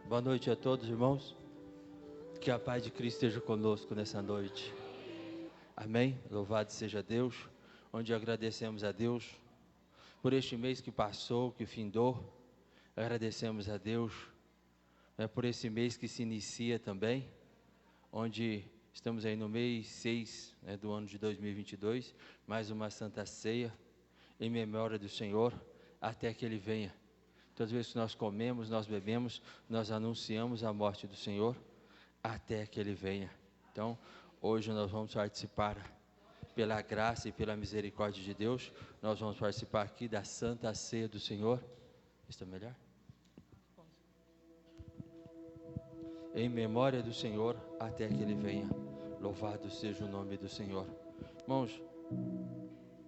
Boa noite a todos, irmãos. Que a paz de Cristo esteja conosco nessa noite. Amém? Louvado seja Deus, onde agradecemos a Deus por este mês que passou, que findou. Agradecemos a Deus por esse mês que se inicia também, onde estamos aí no mês 6 do ano de 2022, mais uma Santa Ceia em memória do Senhor, até que Ele venha. Todas as vezes que nós comemos, nós bebemos, nós anunciamos a morte do Senhor, até que Ele venha. Então, hoje nós vamos participar, pela graça e pela misericórdia de Deus, nós vamos participar aqui da Santa Ceia do Senhor. Está melhor? Em memória do Senhor, até que Ele venha. Louvado seja o nome do Senhor. Irmãos,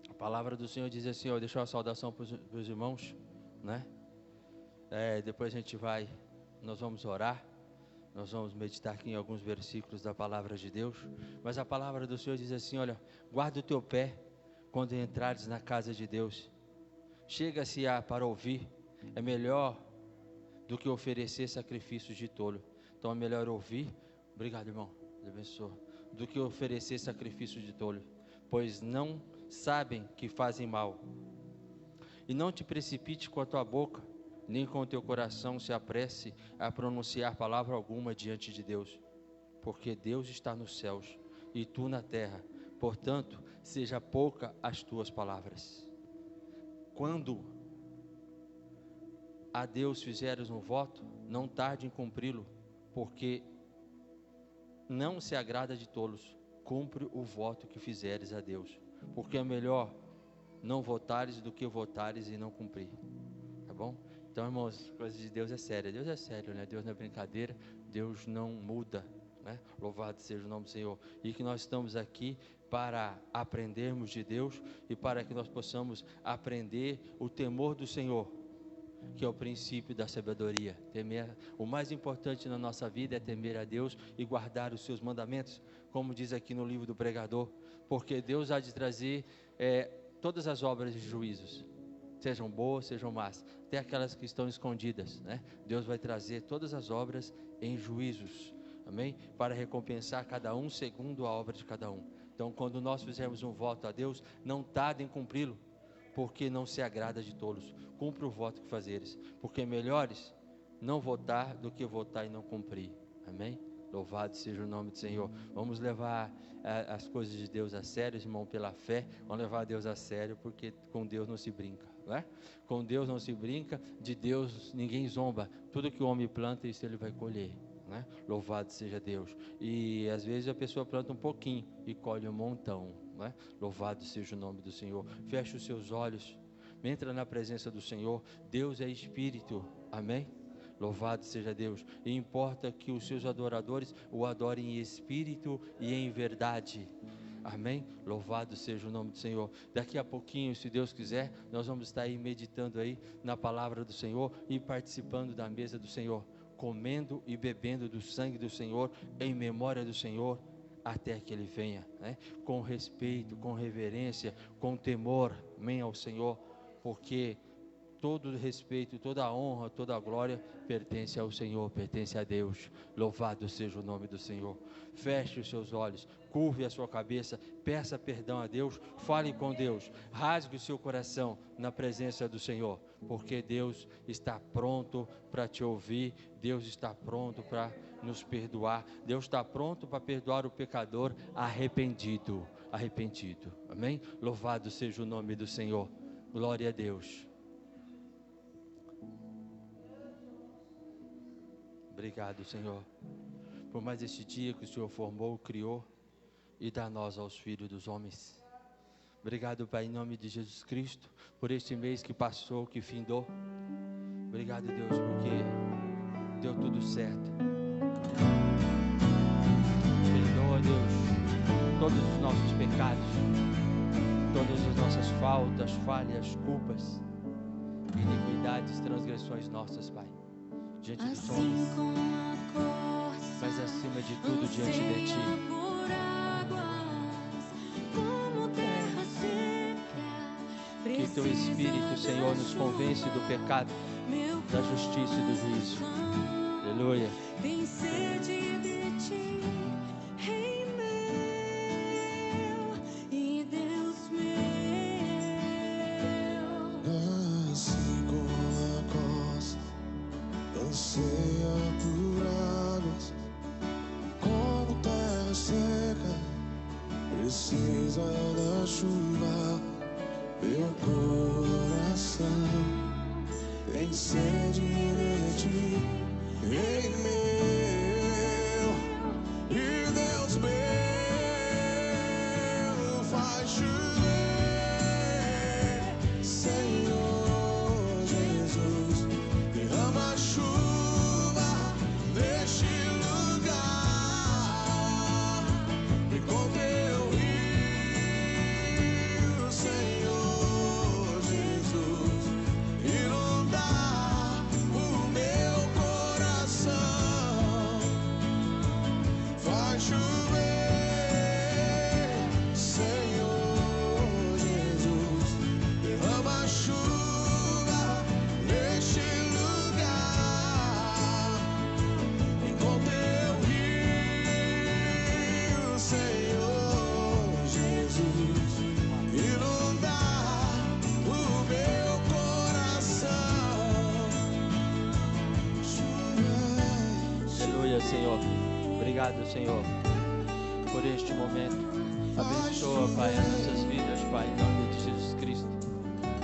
a palavra do Senhor diz assim, ó, deixar uma saudação para os irmãos, né? Depois nós vamos orar, nós vamos meditar aqui em alguns versículos da palavra de Deus, mas a palavra do Senhor diz assim, olha, guarda o teu pé quando entrares na casa de Deus, chega-se para ouvir, é melhor do que oferecer sacrifícios de tolo. Então é melhor ouvir, obrigado irmão, Deus abençoe, do que oferecer sacrifício de tolo, pois não sabem que fazem mal. E não te precipites com a tua boca, nem com o teu coração se apresse a pronunciar palavra alguma diante de Deus, porque Deus está nos céus e tu na terra, portanto, seja pouca as tuas palavras. Quando a Deus fizeres um voto, não tarde em cumpri-lo, porque não se agrada de tolos. Cumpre o voto que fizeres a Deus, porque é melhor não votares do que votares e não cumprir. Tá bom? Então, irmãos, coisa de Deus é séria. Deus é sério, né? Deus não é brincadeira. Deus não muda, né? Louvado seja o nome do Senhor. E que nós estamos aqui para aprendermos de Deus e para que nós possamos aprender o temor do Senhor, que é o princípio da sabedoria. O mais importante na nossa vida é temer a Deus e guardar os seus mandamentos, como diz aqui no livro do pregador, porque Deus há de trazer todas as obras de juízos, sejam boas, sejam más, até aquelas que estão escondidas, né? Deus vai trazer todas as obras em juízos, amém? Para recompensar cada um segundo a obra de cada um. Então, quando nós fizermos um voto a Deus, não tarde em cumpri-lo, porque não se agrada de tolos. Cumpre o voto que fazeres, porque é melhores não votar do que votar e não cumprir, amém? Louvado seja o nome do Senhor. Vamos levar as coisas de Deus a sério, irmão, pela fé. Vamos levar Deus a sério, porque com Deus não se brinca, não é? Com Deus não se brinca, de Deus ninguém zomba. Tudo que o homem planta, isso ele vai colher, né? Louvado seja Deus. E às vezes a pessoa planta um pouquinho e colhe um montão, né? Louvado seja o nome do Senhor. Feche os seus olhos, entra na presença do Senhor. Deus é Espírito, amém? Louvado seja Deus. E importa que os seus adoradores o adorem em espírito e em verdade. Amém? Louvado seja o nome do Senhor. Daqui a pouquinho, se Deus quiser, nós vamos estar aí meditando aí na palavra do Senhor e participando da mesa do Senhor, comendo e bebendo do sangue do Senhor, em memória do Senhor, até que Ele venha, né? Com respeito, com reverência, com temor, amém, ao Senhor, porque todo respeito, toda a honra, toda a glória pertence ao Senhor, pertence a Deus. Louvado seja o nome do Senhor. Feche os seus olhos, curve a sua cabeça, peça perdão a Deus, fale com Deus, rasgue o seu coração na presença do Senhor, porque Deus está pronto para te ouvir, Deus está pronto para nos perdoar, Deus está pronto para perdoar o pecador arrependido, amém? Louvado seja o nome do Senhor, glória a Deus. Obrigado, Senhor, por mais este dia que o Senhor formou, criou e dá nós aos filhos dos homens. Obrigado, Pai, em nome de Jesus Cristo, por este mês que passou, que findou. Obrigado, Deus, porque deu tudo certo. Perdoa, Deus, todos os nossos pecados, todas as nossas faltas, falhas, culpas, iniquidades, transgressões nossas, Pai, diante dos homens, mas acima de tudo diante de Ti. Que Teu Espírito, Senhor, nos convence do pecado, da justiça e do juízo. Aleluia. Aleluia. Tem sede de ti, Rei meu e Deus meu. Nasce com a costa, anseia por águas, como terra seca, precisa da chuva. Meu coração tem sede de ti, Rei meu e Deus meu. Faz chover, Senhor Jesus, derrama chuva neste lugar, e com teu rio, Senhor Jesus, inundar o meu coração. Faz chover, Senhor Jesus, derrama chuva neste lugar, e com teu rio, Senhor Jesus, inundar o meu coração. Aleluia, Senhor. Obrigado, Senhor, por este momento. Abençoa, Pai, as nossas vidas, Pai, em nome de Jesus Cristo.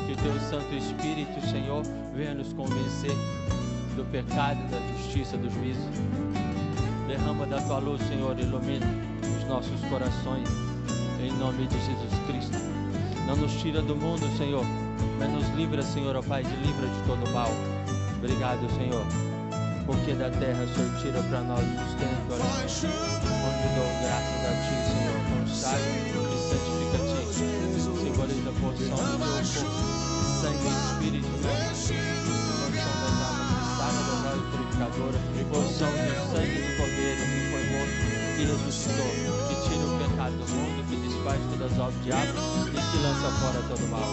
Que o Teu Santo Espírito, Senhor, venha nos convencer do pecado, da justiça, do juízo. Derrama da Tua luz, Senhor, ilumina os nossos corações, em nome de Jesus Cristo. Não nos tira do mundo, Senhor, mas nos livra, Senhor, ó Pai, livra de todo mal. Obrigado, Senhor, porque da terra o Senhor tira para nós o sustento, onde dou graças a Ti, Senhor, consagra e santifica-te. Simboliza a porção do Teu corpo, sangue e Espírito, porção das águas que saem das águas purificadoras, porção do sangue do Cordeiro que foi morto e ressuscitou, que tira o pecado do mundo, que desfaz todas as obras do diabo e que lança fora todo mal.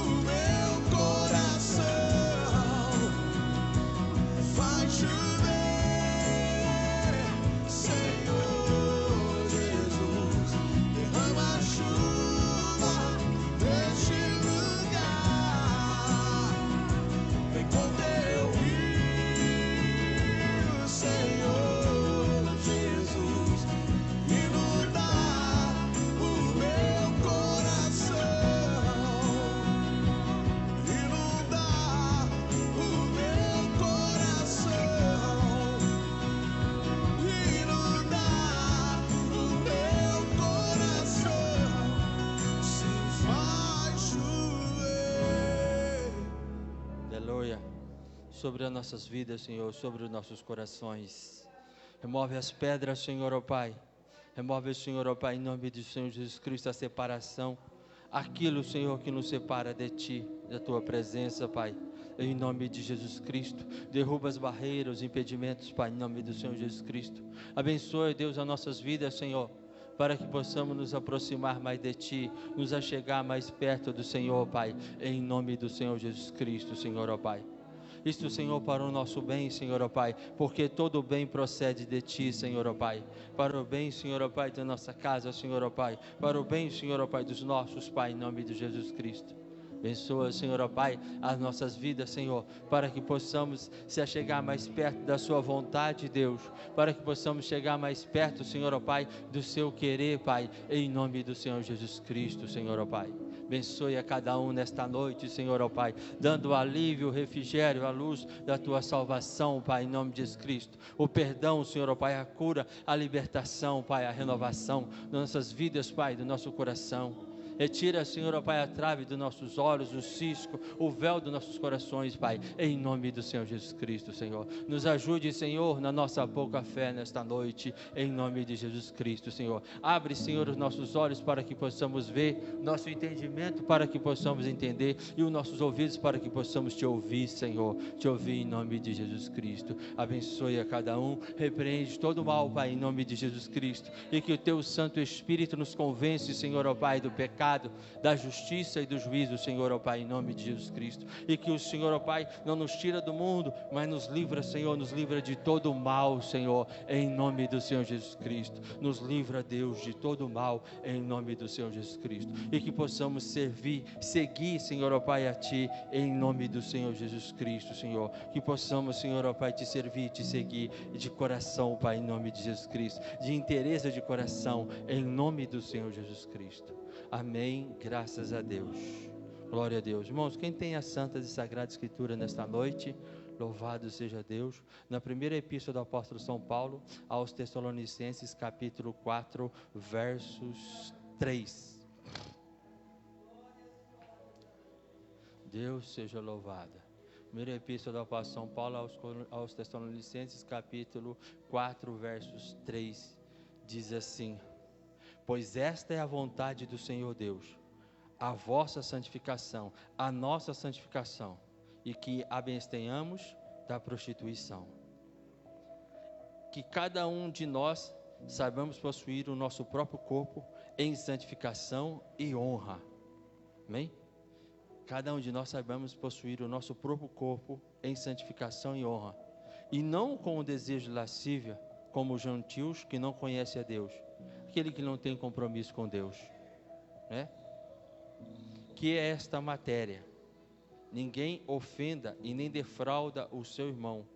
Faz chover, Senhor Jesus, derrama chuva neste lugar, vem com teu rio, Senhor Jesus, inundar o meu coração, inundar o meu coração, inundar o meu coração, se faz chover. Aleluia. Sobre as nossas vidas, Senhor, sobre os nossos corações. Remove as pedras, Senhor, ó Pai. Remove, Senhor, ó Pai, em nome do Senhor Jesus Cristo, a separação. Aquilo, Senhor, que nos separa de Ti, da Tua presença, Pai. Em nome de Jesus Cristo. Derruba as barreiras, os impedimentos, Pai, em nome do Senhor Jesus Cristo. Abençoe, Deus, as nossas vidas, Senhor, para que possamos nos aproximar mais de Ti, nos achegar mais perto do Senhor, Pai, em nome do Senhor Jesus Cristo, Senhor, ó Pai. Isto, Senhor, para o nosso bem, Senhor, ó Pai, porque todo o bem procede de Ti, Senhor, ó Pai. Para o bem, Senhor, ó Pai, da nossa casa, Senhor, ó Pai. Para o bem, Senhor, ó Pai, dos nossos, Pai, em nome de Jesus Cristo. Abençoa, Senhor, ó Pai, as nossas vidas, Senhor, para que possamos se achegar mais perto da Sua vontade, Deus, para que possamos chegar mais perto, Senhor, ó Pai, do Seu querer, Pai, em nome do Senhor Jesus Cristo, Senhor, ó Pai. Abençoe a cada um nesta noite, Senhor, ó Pai, dando o alívio, o refrigério, a luz da Tua salvação, Pai, em nome de Jesus Cristo. O perdão, Senhor, ó Pai, a cura, a libertação, Pai, a renovação das nossas vidas, Pai, do nosso coração. Retira, Senhor, ó Pai, a trave dos nossos olhos, o cisco, o véu dos nossos corações, Pai, em nome do Senhor Jesus Cristo, Senhor. Nos ajude, Senhor, na nossa pouca fé nesta noite, em nome de Jesus Cristo, Senhor. Abre, Senhor, os nossos olhos para que possamos ver, nosso entendimento para que possamos entender e os nossos ouvidos para que possamos Te ouvir, Senhor. Te ouvir em nome de Jesus Cristo. Abençoe a cada um, repreende todo o mal, Pai, em nome de Jesus Cristo. E que o Teu Santo Espírito nos convence, Senhor, ó Pai, do pecado, pecado, da justiça e do juízo, Senhor, ó Pai, em nome de Jesus Cristo. E que o Senhor, ó Pai, não nos tira do mundo, mas nos livra, Senhor, nos livra de todo o mal, Senhor, em nome do Senhor Jesus Cristo. Nos livra, Deus, de todo o mal, em nome do Senhor Jesus Cristo. E que possamos seguir, Senhor, ó Pai, a Ti, em nome do Senhor Jesus Cristo, Senhor. Que possamos, Senhor, ó Pai, Te servir, Te seguir de coração, Pai, em nome de Jesus Cristo. De interesse de coração, em nome do Senhor Jesus Cristo. Amém, graças a Deus. Glória a Deus. Irmãos, quem tem a Santa e Sagrada Escritura nesta noite, louvado seja Deus. Na primeira epístola do apóstolo São Paulo, aos Tessalonicenses, capítulo 4, versos 3. Deus seja louvado. Primeira epístola do apóstolo São Paulo aos Tessalonicenses, capítulo 4, versos 3, diz assim: pois esta é a vontade do Senhor Deus, a vossa santificação, a nossa santificação, e que abstenhamos da prostituição. Que cada um de nós saibamos possuir o nosso próprio corpo em santificação e honra. Amém? Cada um de nós saibamos possuir o nosso próprio corpo em santificação e honra, e não com o desejo de lascívia, como os gentios que não conhecem a Deus, aquele que não tem compromisso com Deus, né? Que é esta matéria: ninguém ofenda e nem defrauda o seu irmão,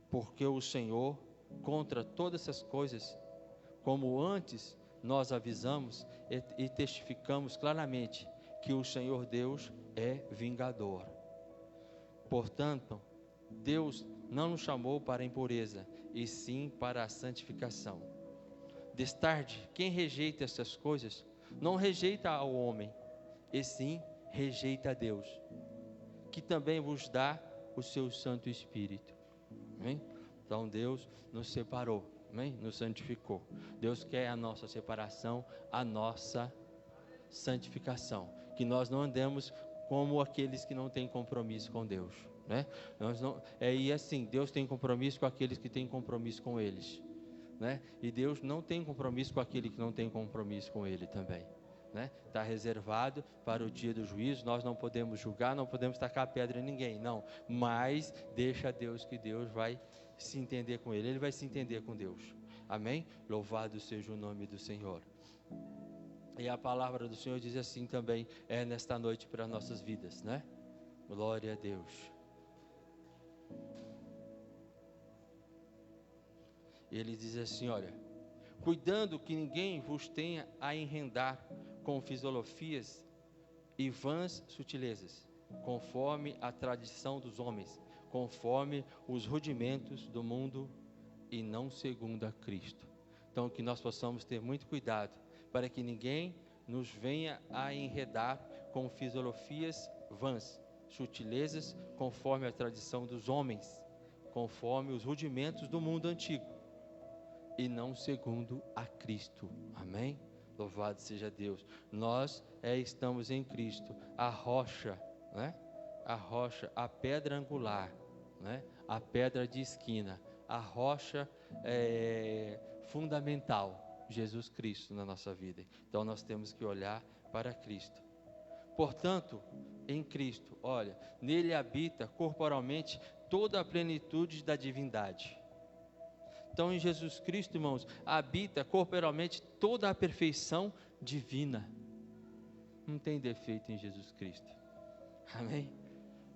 porque o Senhor, contra todas essas coisas, como antes nós avisamos e testificamos claramente, que o Senhor Deus é vingador. Portanto, Deus não nos chamou para a impureza, e sim para a santificação. Destarde, quem rejeita essas coisas, não rejeita ao homem, e sim rejeita a Deus, que também vos dá o seu Santo Espírito. Amém? Então Deus nos separou, amém? Nos santificou. Deus quer a nossa separação, a nossa santificação, que nós não andemos como aqueles que não têm compromisso com Deus, né? E assim, Deus tem compromisso com aqueles que têm compromisso com eles, né? E Deus não tem compromisso com aquele que não tem compromisso com Ele também, né? Está reservado para o dia do juízo. Nós não podemos julgar, não podemos tacar pedra em ninguém, não, mas deixa Deus, que Deus vai se entender com Ele vai se entender com Deus, amém? Louvado seja o nome do Senhor. E a palavra do Senhor diz assim também, nesta noite para nossas vidas, né? Glória a Deus. Ele diz assim, olha: cuidando que ninguém vos tenha a enredar com filosofias e vãs sutilezas, conforme a tradição dos homens, conforme os rudimentos do mundo, e não segundo a Cristo. Então, que nós possamos ter muito cuidado, para que ninguém nos venha a enredar com filosofias vãs, sutilezas, conforme a tradição dos homens, conforme os rudimentos do mundo antigo, e não segundo a Cristo. Amém? Louvado seja Deus. Nós estamos em Cristo, a rocha, né? A rocha, a pedra angular, né? A pedra de esquina, a rocha fundamental, Jesus Cristo na nossa vida. Então nós temos que olhar para Cristo. Portanto, em Cristo, olha, nele habita corporalmente toda a plenitude da divindade. Então em Jesus Cristo, irmãos, habita corporalmente toda a perfeição divina. Não tem defeito em Jesus Cristo. Amém?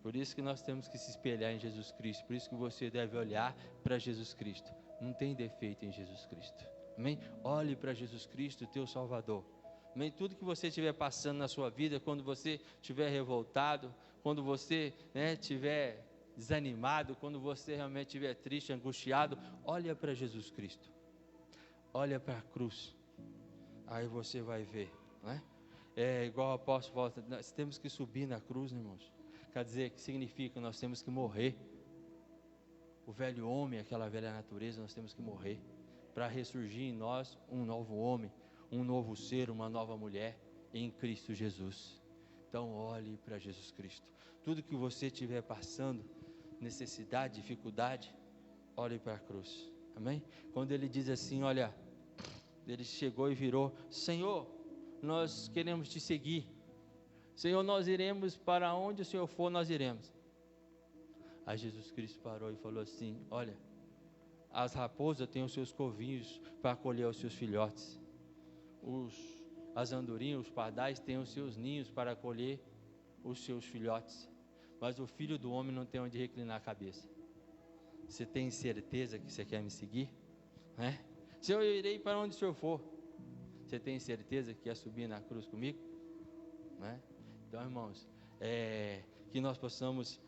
Por isso que nós temos que se espelhar em Jesus Cristo. Por isso que você deve olhar para Jesus Cristo. Não tem defeito em Jesus Cristo. Amém? Olhe para Jesus Cristo, teu Salvador. Amém? Tudo que você estiver passando na sua vida, quando você estiver revoltado, quando você estiver desanimado, quando você realmente estiver triste, angustiado, olha para Jesus Cristo. Olha para a cruz. Aí você vai ver, não é? É igual o apóstolo volta, nós temos que subir na cruz, irmãos. Quer dizer, que significa que nós temos que morrer. O velho homem, aquela velha natureza, nós temos que morrer, para ressurgir em nós um novo homem, um novo ser, uma nova mulher em Cristo Jesus. Então olhe para Jesus Cristo. Tudo que você estiver passando, necessidade, dificuldade, olhe para a cruz. Amém? Quando ele diz assim, olha, ele chegou e virou: Senhor, nós queremos te seguir. Senhor, nós iremos para onde o Senhor for, nós iremos. Aí Jesus Cristo parou e falou assim: olha, as raposas têm os seus covinhos para acolher os seus filhotes. As andorinhas, os pardais têm os seus ninhos para acolher os seus filhotes. Mas o Filho do Homem não tem onde reclinar a cabeça. Você tem certeza que você quer me seguir? Né? Senhor, eu irei para onde o Senhor for. Você tem certeza que quer subir na cruz comigo? Né? Então, irmãos, que nós possamos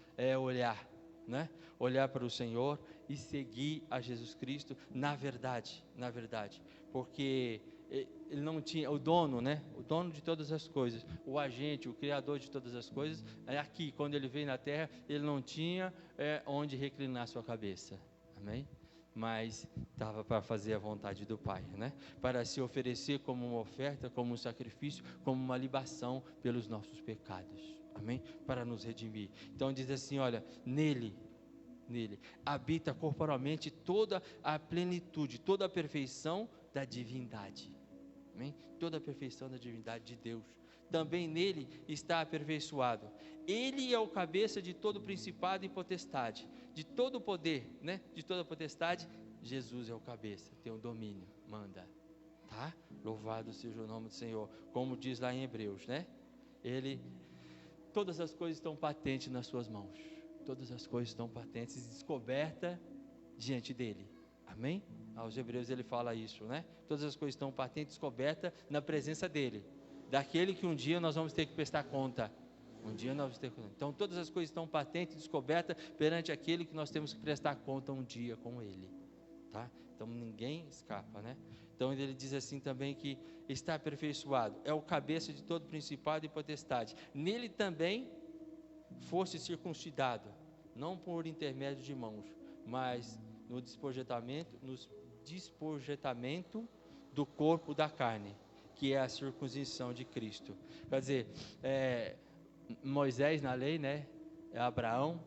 olhar, né? Olhar para o Senhor e seguir a Jesus Cristo na verdade, porque ele não tinha, o dono, né? O dono de todas as coisas, o agente, o criador de todas as coisas, aqui, quando ele veio na terra, ele não tinha onde reclinar sua cabeça, amém? Mas estava para fazer a vontade do Pai, né? Para se oferecer como uma oferta, como um sacrifício, como uma libação pelos nossos pecados, amém? Para nos redimir. Então diz assim, olha, nele habita corporalmente toda a plenitude, toda a perfeição da divindade, amém? Toda a perfeição da divindade de Deus. Também nele está aperfeiçoado. Ele é o cabeça de todo principado e potestade, de todo o poder, né? De toda a potestade, Jesus é o cabeça, tem o domínio, manda, tá? Louvado seja o nome do Senhor, como diz lá em Hebreus, né? Todas as coisas estão patentes nas suas mãos, todas as coisas estão patentes e descobertas diante dele, amém? Aos Hebreus ele fala isso, né? Todas as coisas estão patentes, descobertas na presença dele, daquele que um dia nós vamos ter que prestar conta. Então todas as coisas estão patentes, descobertas perante aquele que nós temos que prestar conta um dia com ele, tá? Então ninguém escapa, né? Então ele diz assim também que está aperfeiçoado, é o cabeça de todo principado e potestade. Nele também fosse circuncidado, não por intermédio de mãos, mas no despojetamento do corpo da carne, que é a circuncisão de Cristo. Quer dizer, Moisés na lei, né? Abraão,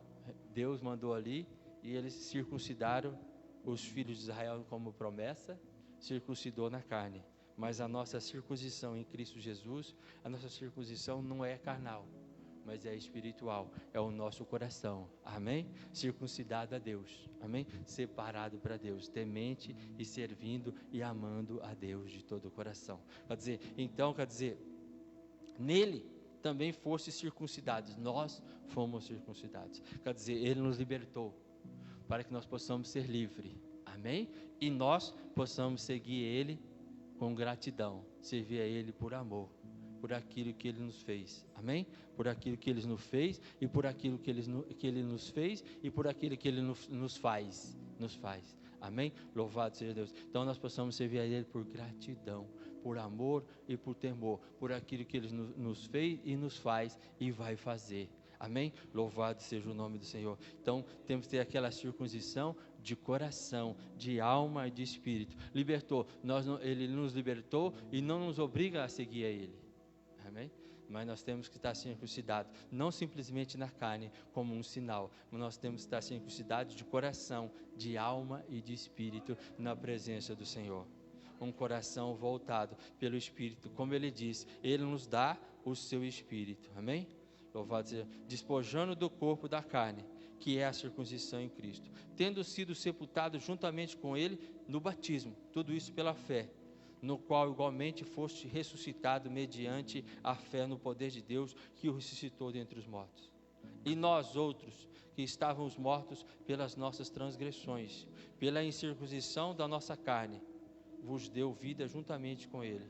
Deus mandou ali, e eles circuncidaram os filhos de Israel como promessa, circuncidou na carne. Mas a nossa circuncisão em Cristo Jesus, a nossa circuncisão não é carnal, mas é espiritual, é o nosso coração, amém? Circuncidado a Deus, amém? Separado para Deus, temente e servindo e amando a Deus de todo o coração. Quer dizer, nele também foste circuncidados, nós fomos circuncidados. Quer dizer, ele nos libertou para que nós possamos ser livres, amém? E nós possamos seguir ele com gratidão, servir a ele por amor, por aquilo que ele nos fez, amém? Por aquilo que ele nos fez e por aquilo que ele nos fez e por aquilo que ele nos faz, amém? Louvado seja Deus. Então nós possamos servir a ele por gratidão, por amor e por temor, por aquilo que ele nos fez e nos faz e vai fazer, amém? Louvado seja o nome do Senhor. Então temos que ter aquela circuncisão de coração, de alma e de espírito. Ele nos libertou e não nos obriga a seguir a ele, amém? Mas nós temos que estar circuncidados, não simplesmente na carne, como um sinal, mas nós temos que estar circuncidados de coração, de alma e de espírito, na presença do Senhor. Um coração voltado pelo Espírito, como ele diz, ele nos dá o seu Espírito, amém? Louvado seja, despojando do corpo da carne, que é a circuncisão em Cristo, tendo sido sepultado juntamente com ele no batismo, tudo isso pela fé, no qual igualmente foste ressuscitado mediante a fé no poder de Deus, que o ressuscitou dentre os mortos. E nós outros, que estávamos mortos pelas nossas transgressões, pela incircuncisão da nossa carne, vos deu vida juntamente com ele,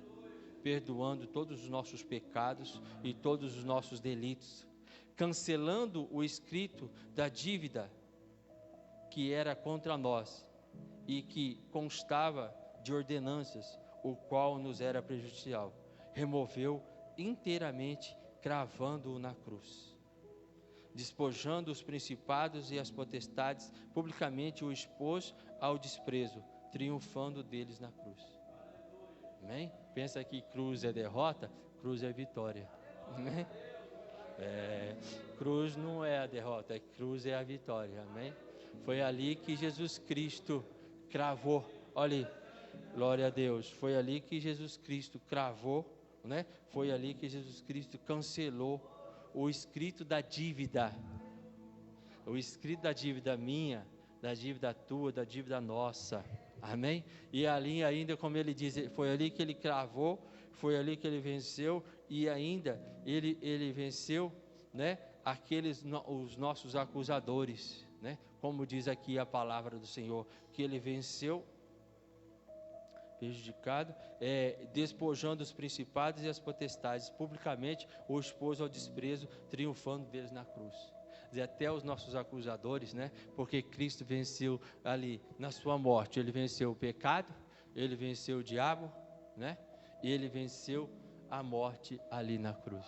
perdoando todos os nossos pecados e todos os nossos delitos, cancelando o escrito da dívida que era contra nós e que constava de ordenanças, o qual nos era prejudicial, removeu inteiramente, cravando-o na cruz, despojando os principados e as potestades, publicamente o expôs ao desprezo, triunfando deles na cruz, amém? Pensa que cruz é derrota, cruz é vitória, amém? Cruz não é a derrota, cruz é a vitória, amém? Foi ali que Jesus Cristo cravou, olha aí, glória a Deus, foi ali que Jesus Cristo cravou né? Foi ali que Jesus Cristo cancelou o escrito da dívida. O escrito da dívida minha, da dívida tua, da dívida nossa. Amém? E ali ainda, como ele diz, foi ali que ele cravou, foi ali que ele venceu, e ainda ele venceu, né, os nossos acusadores, né? Como diz aqui a palavra do Senhor, que ele venceu, prejudicado, despojando os principados e as potestades, publicamente o expôs ao desprezo, triunfando deles na cruz. E até os nossos acusadores, né? Porque Cristo venceu ali na sua morte, ele venceu o pecado, ele venceu o diabo, né? E ele venceu a morte ali na cruz.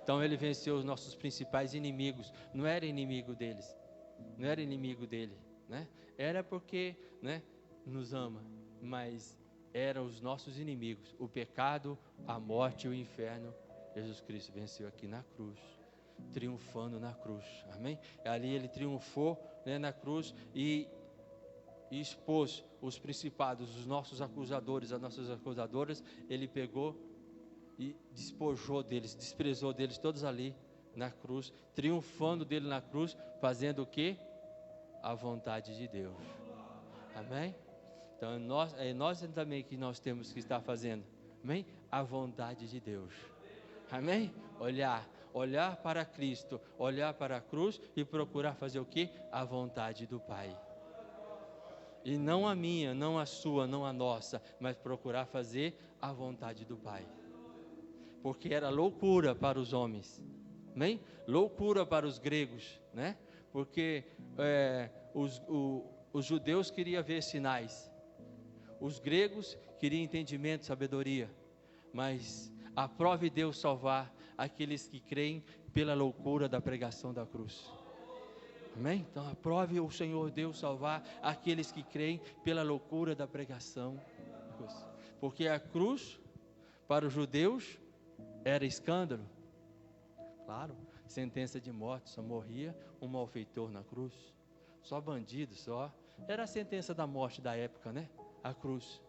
Então ele venceu os nossos principais inimigos. Não era inimigo deles, não era inimigo dele, né? Era porque, né, nos ama, mas eram os nossos inimigos, o pecado, a morte e o inferno. Jesus Cristo venceu aqui na cruz, triunfando na cruz. Amém? Ali ele triunfou, né, na cruz e expôs os principados, os nossos acusadores, as nossas acusadoras. Ele pegou e despojou deles, desprezou deles todos ali na cruz, triunfando dele na cruz, fazendo o quê? A vontade de Deus. Amém? Então nós também que nós temos que estar fazendo, amém? A vontade de Deus. Amém? Olhar para Cristo, olhar para a cruz e procurar fazer o quê? A vontade do Pai. E não a minha, não a sua, não a nossa, mas procurar fazer a vontade do Pai. Porque era loucura para os homens, amém? Loucura para os gregos, né? Porque os judeus queriam ver sinais, os gregos queriam entendimento, sabedoria, mas aprove Deus salvar aqueles que creem pela loucura da pregação da cruz. Amém? Então aprove o Senhor Deus salvar aqueles que creem pela loucura da pregação da cruz. Porque a cruz para os judeus era escândalo, claro, sentença de morte, só morria um malfeitor na cruz, só bandido, só, era a sentença da morte da época, né? A cruz.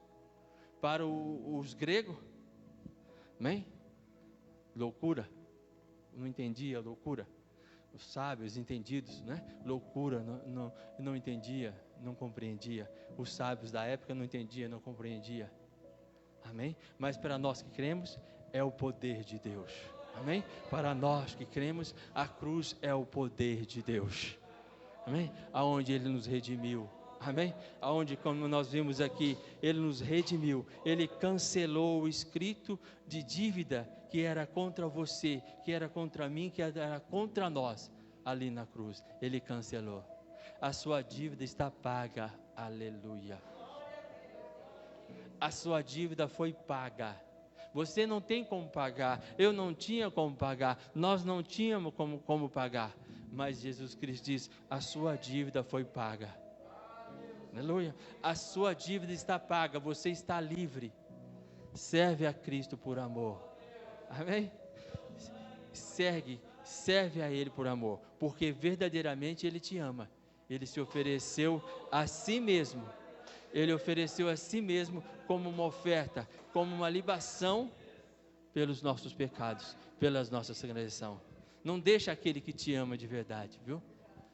Para os gregos, amém? Loucura, não entendia loucura. Os sábios, entendidos, né? Loucura, não entendia, não compreendia. Os sábios da época não entendiam, não compreendia. Amém? Mas para nós que cremos, é o poder de Deus. Amém? Para nós que cremos, a cruz é o poder de Deus. Amém? Aonde Ele nos redimiu. Amém? Aonde, como nós vimos aqui, Ele nos redimiu. Ele cancelou o escrito de dívida que era contra você, que era contra mim, que era contra nós, ali na cruz. Ele cancelou. A sua dívida está paga. Aleluia. A sua dívida foi paga. Você não tem como pagar, eu não tinha como pagar, nós não tínhamos como pagar, mas Jesus Cristo diz, a sua dívida foi paga. Aleluia. A sua dívida está paga, você está livre. Serve a Cristo por amor. Amém? Serve a Ele por amor, porque verdadeiramente Ele te ama. Ele se ofereceu a si mesmo. Ele ofereceu a si mesmo como uma oferta, como uma libação pelos nossos pecados, pelas nossas transgressões. Não deixa aquele que te ama de verdade, viu?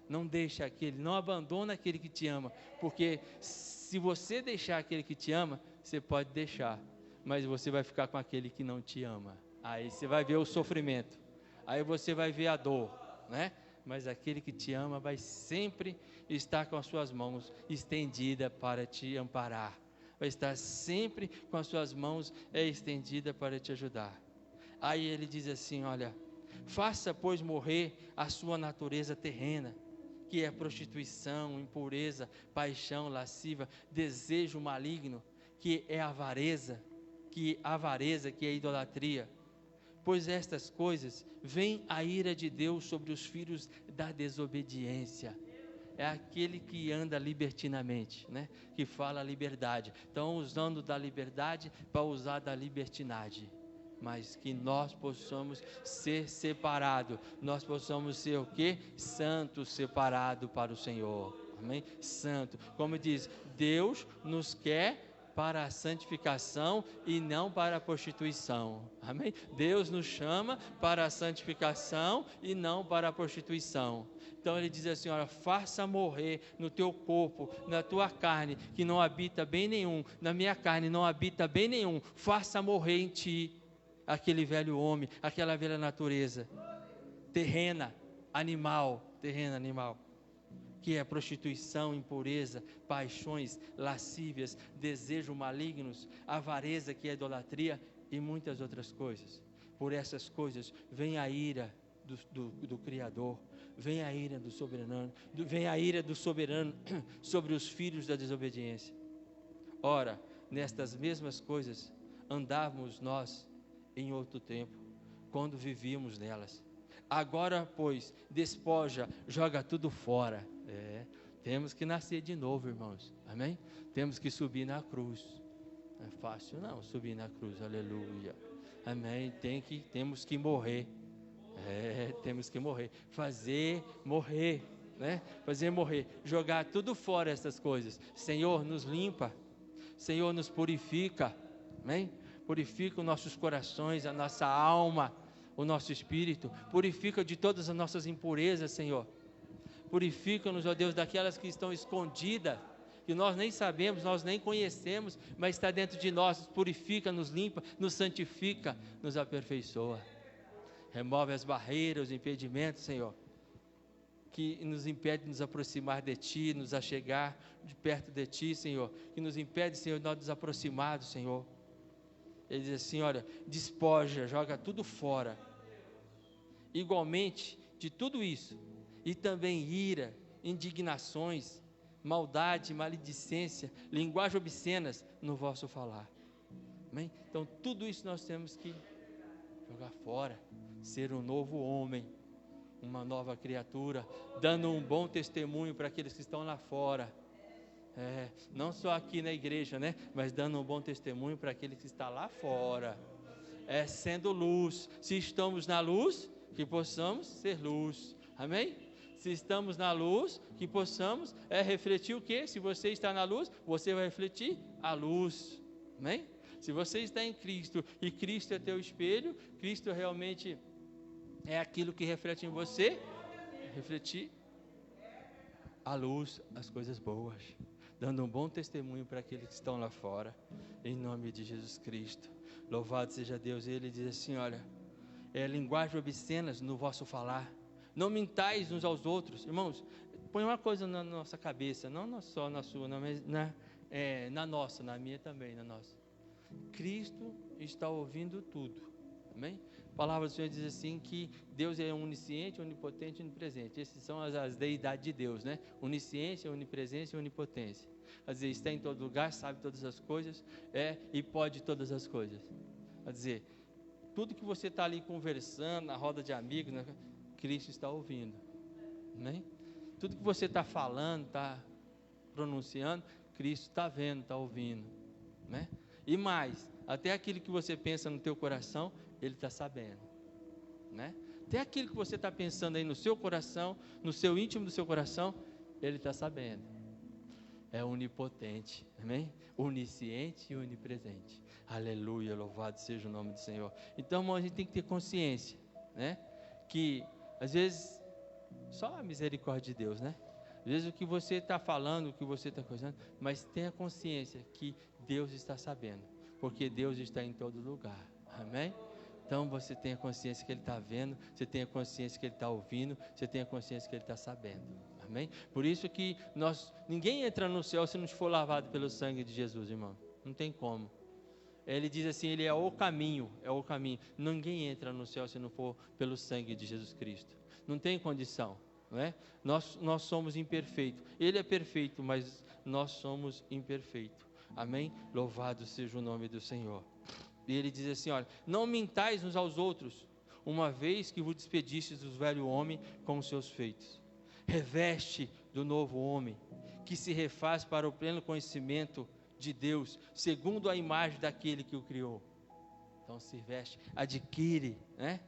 Não deixa aquele, não abandona aquele que te ama, porque se você deixar aquele que te ama, você pode deixar, mas você vai ficar com aquele que não te ama. Aí você vai ver o sofrimento, aí você vai ver a dor, né? Mas aquele que te ama vai sempre estar com as suas mãos estendidas para te amparar. Vai estar sempre com as suas mãos estendidas para te ajudar. Aí ele diz assim, olha, faça pois morrer a sua natureza terrena, que é prostituição, impureza, paixão lasciva, desejo maligno, que é avareza, que é idolatria. Pois estas coisas, vem a ira de Deus sobre os filhos da desobediência. É aquele que anda libertinamente, né? Que fala a liberdade. Estão usando da liberdade para usar da libertinagem. Mas que nós possamos ser separados. Nós possamos ser o quê? Santos, separado para o Senhor. Amém? Santo. Como diz, Deus nos quer para a santificação e não para a prostituição. Amém? Deus nos chama para a santificação e não para a prostituição. Então ele diz assim, olha, faça morrer no teu corpo, na tua carne, que não habita bem nenhum, na minha carne não habita bem nenhum, faça morrer em ti aquele velho homem, aquela velha natureza, terrena, animal, que é prostituição, impureza, paixões, lascívias, desejos malignos, avareza, que é idolatria, e muitas outras coisas. Por essas coisas vem a ira do Criador, vem a ira do soberano, vem a ira do soberano sobre os filhos da desobediência. Ora, nestas mesmas coisas andávamos nós em outro tempo, quando vivíamos nelas. Agora, pois, despoja, joga tudo fora. Temos que nascer de novo, irmãos. Amém? Temos que subir na cruz. Não é fácil não, subir na cruz. Aleluia. Amém? Temos que morrer. Temos que morrer. Fazer morrer, né? Fazer morrer. Jogar tudo fora essas coisas. Senhor, nos limpa. Senhor, nos purifica. Amém? Purifica os nossos corações, a nossa alma, o nosso espírito. Purifica de todas as nossas impurezas, Senhor. Purifica-nos, ó Deus, daquelas que estão escondidas, que nós nem sabemos, nós nem conhecemos, mas está dentro de nós. Purifica, nos limpa, nos santifica, nos aperfeiçoa. Remove as barreiras, os impedimentos, Senhor, que nos impede de nos aproximar de Ti, nos achegar de perto de Ti, Senhor, que nos impede, Senhor, de nós nos aproximarmos, Senhor. Ele diz assim, olha, despoja, joga tudo fora. Igualmente, de tudo isso, e também ira, indignações, maldade, maledicência, linguagem obscenas no vosso falar. Amém? Então, tudo isso nós temos que jogar fora, ser um novo homem, uma nova criatura, dando um bom testemunho para aqueles que estão lá fora. Não só aqui na igreja, né? Mas dando um bom testemunho para aquele que está lá fora. Sendo luz. Se estamos na luz, que possamos ser luz. Amém? Se estamos na luz, que possamos refletir o quê? Se você está na luz, você vai refletir a luz. Amém? Se você está em Cristo e Cristo é teu espelho, Cristo realmente é aquilo que reflete em você, refletir a luz, as coisas boas, dando um bom testemunho para aqueles que estão lá fora, em nome de Jesus Cristo. Louvado seja Deus. Ele diz assim, olha, linguagem obscenas no vosso falar, não mintais uns aos outros. Irmãos, põe uma coisa na nossa cabeça, não só na sua, mas na nossa, na minha também, na nossa. Cristo está ouvindo tudo, amém? A palavra do Senhor diz assim que Deus é onisciente, onipotente e onipresente. Essas são as deidades de Deus, né? Onisciência, onipresença e onipotência. Quer dizer, está em todo lugar, sabe todas as coisas, e pode todas as coisas. Quer dizer, tudo que você está ali conversando, na roda de amigos, né? Cristo está ouvindo, amém? Tudo que você está falando, está pronunciando, Cristo está vendo, está ouvindo, né? E mais, até aquilo que você pensa no teu coração, Ele está sabendo, né? Até aquilo que você está pensando aí no seu coração, no seu íntimo do seu coração, Ele está sabendo. É onipotente, amém? Onisciente e onipresente. Aleluia, louvado seja o nome do Senhor. Então, irmão, a gente tem que ter consciência, né? Que, às vezes, só a misericórdia de Deus, né? Às vezes o que você está falando, o que você está coisando, mas tenha consciência que Deus está sabendo, porque Deus está em todo lugar, amém? Então você tenha consciência que Ele está vendo, você tenha consciência que Ele está ouvindo, você tenha consciência que Ele está sabendo, amém? Por isso que ninguém entra no céu se não for lavado pelo sangue de Jesus, irmão, não tem como. Ele diz assim, Ele é o caminho, ninguém entra no céu se não for pelo sangue de Jesus Cristo, não tem condição, não é? Nós somos imperfeitos, Ele é perfeito, mas nós somos imperfeitos, amém? Louvado seja o nome do Senhor. E ele diz assim, olha, não mintais uns aos outros, uma vez que vos despedistes do velho homem com os seus feitos. Reveste do novo homem, que se refaz para o pleno conhecimento de Deus, segundo a imagem daquele que o criou. Então se veste, adquire, né?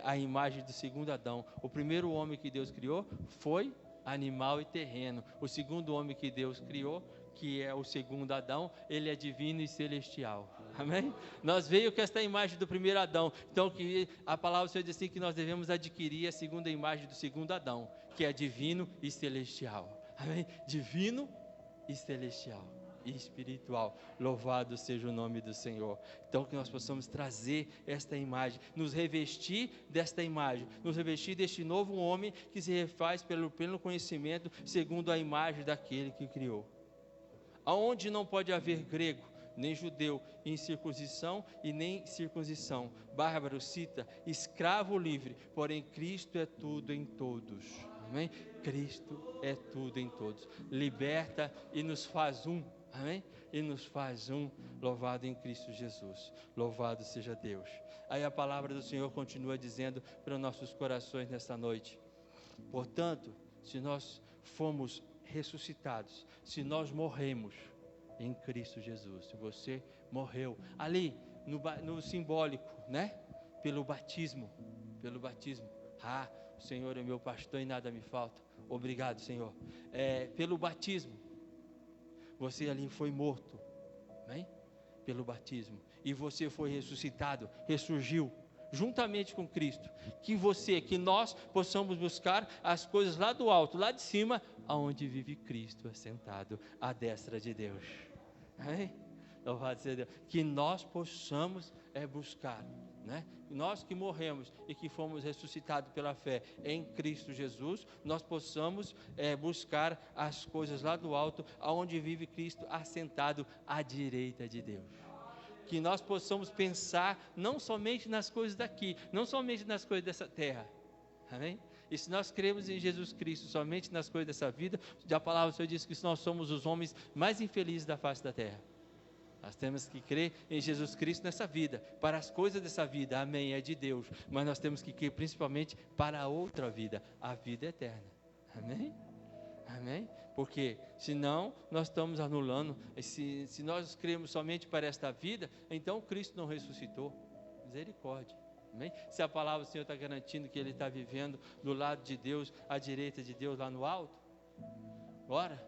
A imagem do segundo Adão. O primeiro homem que Deus criou foi animal e terreno. O segundo homem que Deus criou que é o segundo Adão, ele é divino e celestial. Amém? Nós veio com esta imagem do primeiro Adão. Então, que a palavra do Senhor diz assim, que nós devemos adquirir a segunda imagem do segundo Adão, que é divino e celestial. Amém? Divino e celestial e espiritual. Louvado seja o nome do Senhor. Então, que nós possamos trazer esta imagem, nos revestir desta imagem, nos revestir deste novo homem que se refaz pelo pleno conhecimento, segundo a imagem daquele que criou. Aonde não pode haver grego, nem judeu, incircuncisão e nem circuncisão, bárbaro, cita, escravo, livre, porém Cristo é tudo em todos. Amém? Cristo é tudo em todos. Liberta e nos faz um. Amém? E nos faz um, louvado em Cristo Jesus. Louvado seja Deus. Aí a palavra do Senhor continua dizendo para nossos corações nesta noite. Portanto, se nós fomos ressuscitados, se nós morremos em Cristo Jesus, se você morreu ali no simbólico, né? Pelo batismo. Ah, o Senhor é meu pastor e nada me falta. Obrigado, Senhor. Pelo batismo, você ali foi morto, amém? Pelo batismo, e você foi ressuscitado, ressurgiu juntamente com Cristo. Que nós possamos buscar as coisas lá do alto, lá de cima, aonde vive Cristo assentado à destra de Deus. Amém? Louvado seja Deus. Que nós possamos buscar, né? Nós que morremos e que fomos ressuscitados pela fé em Cristo Jesus, nós possamos buscar as coisas lá do alto, aonde vive Cristo assentado à direita de Deus. Que nós possamos pensar não somente nas coisas daqui, não somente nas coisas dessa terra. Amém? E se nós cremos em Jesus Cristo somente nas coisas dessa vida, a palavra do Senhor diz que nós somos os homens mais infelizes da face da terra. Nós temos que crer em Jesus Cristo nessa vida, para as coisas dessa vida, amém, é de Deus, mas nós temos que crer principalmente para a outra vida, a vida eterna, amém? Amém? Porque senão nós estamos anulando, se nós cremos somente para esta vida, então Cristo não ressuscitou, misericórdia, amém? Se a palavra do Senhor está garantindo que Ele está vivendo do lado de Deus, à direita de Deus lá no alto, ora,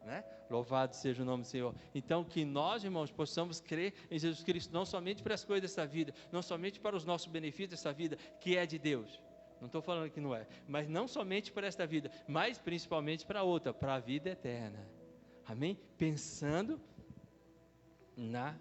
né? Louvado seja o nome do Senhor. Então que nós, irmãos, possamos crer em Jesus Cristo, não somente para as coisas dessa vida, não somente para os nossos benefícios dessa vida, que é de Deus, não estou falando que não é, mas não somente para esta vida, mas principalmente para a outra, para a vida eterna, amém? Pensando na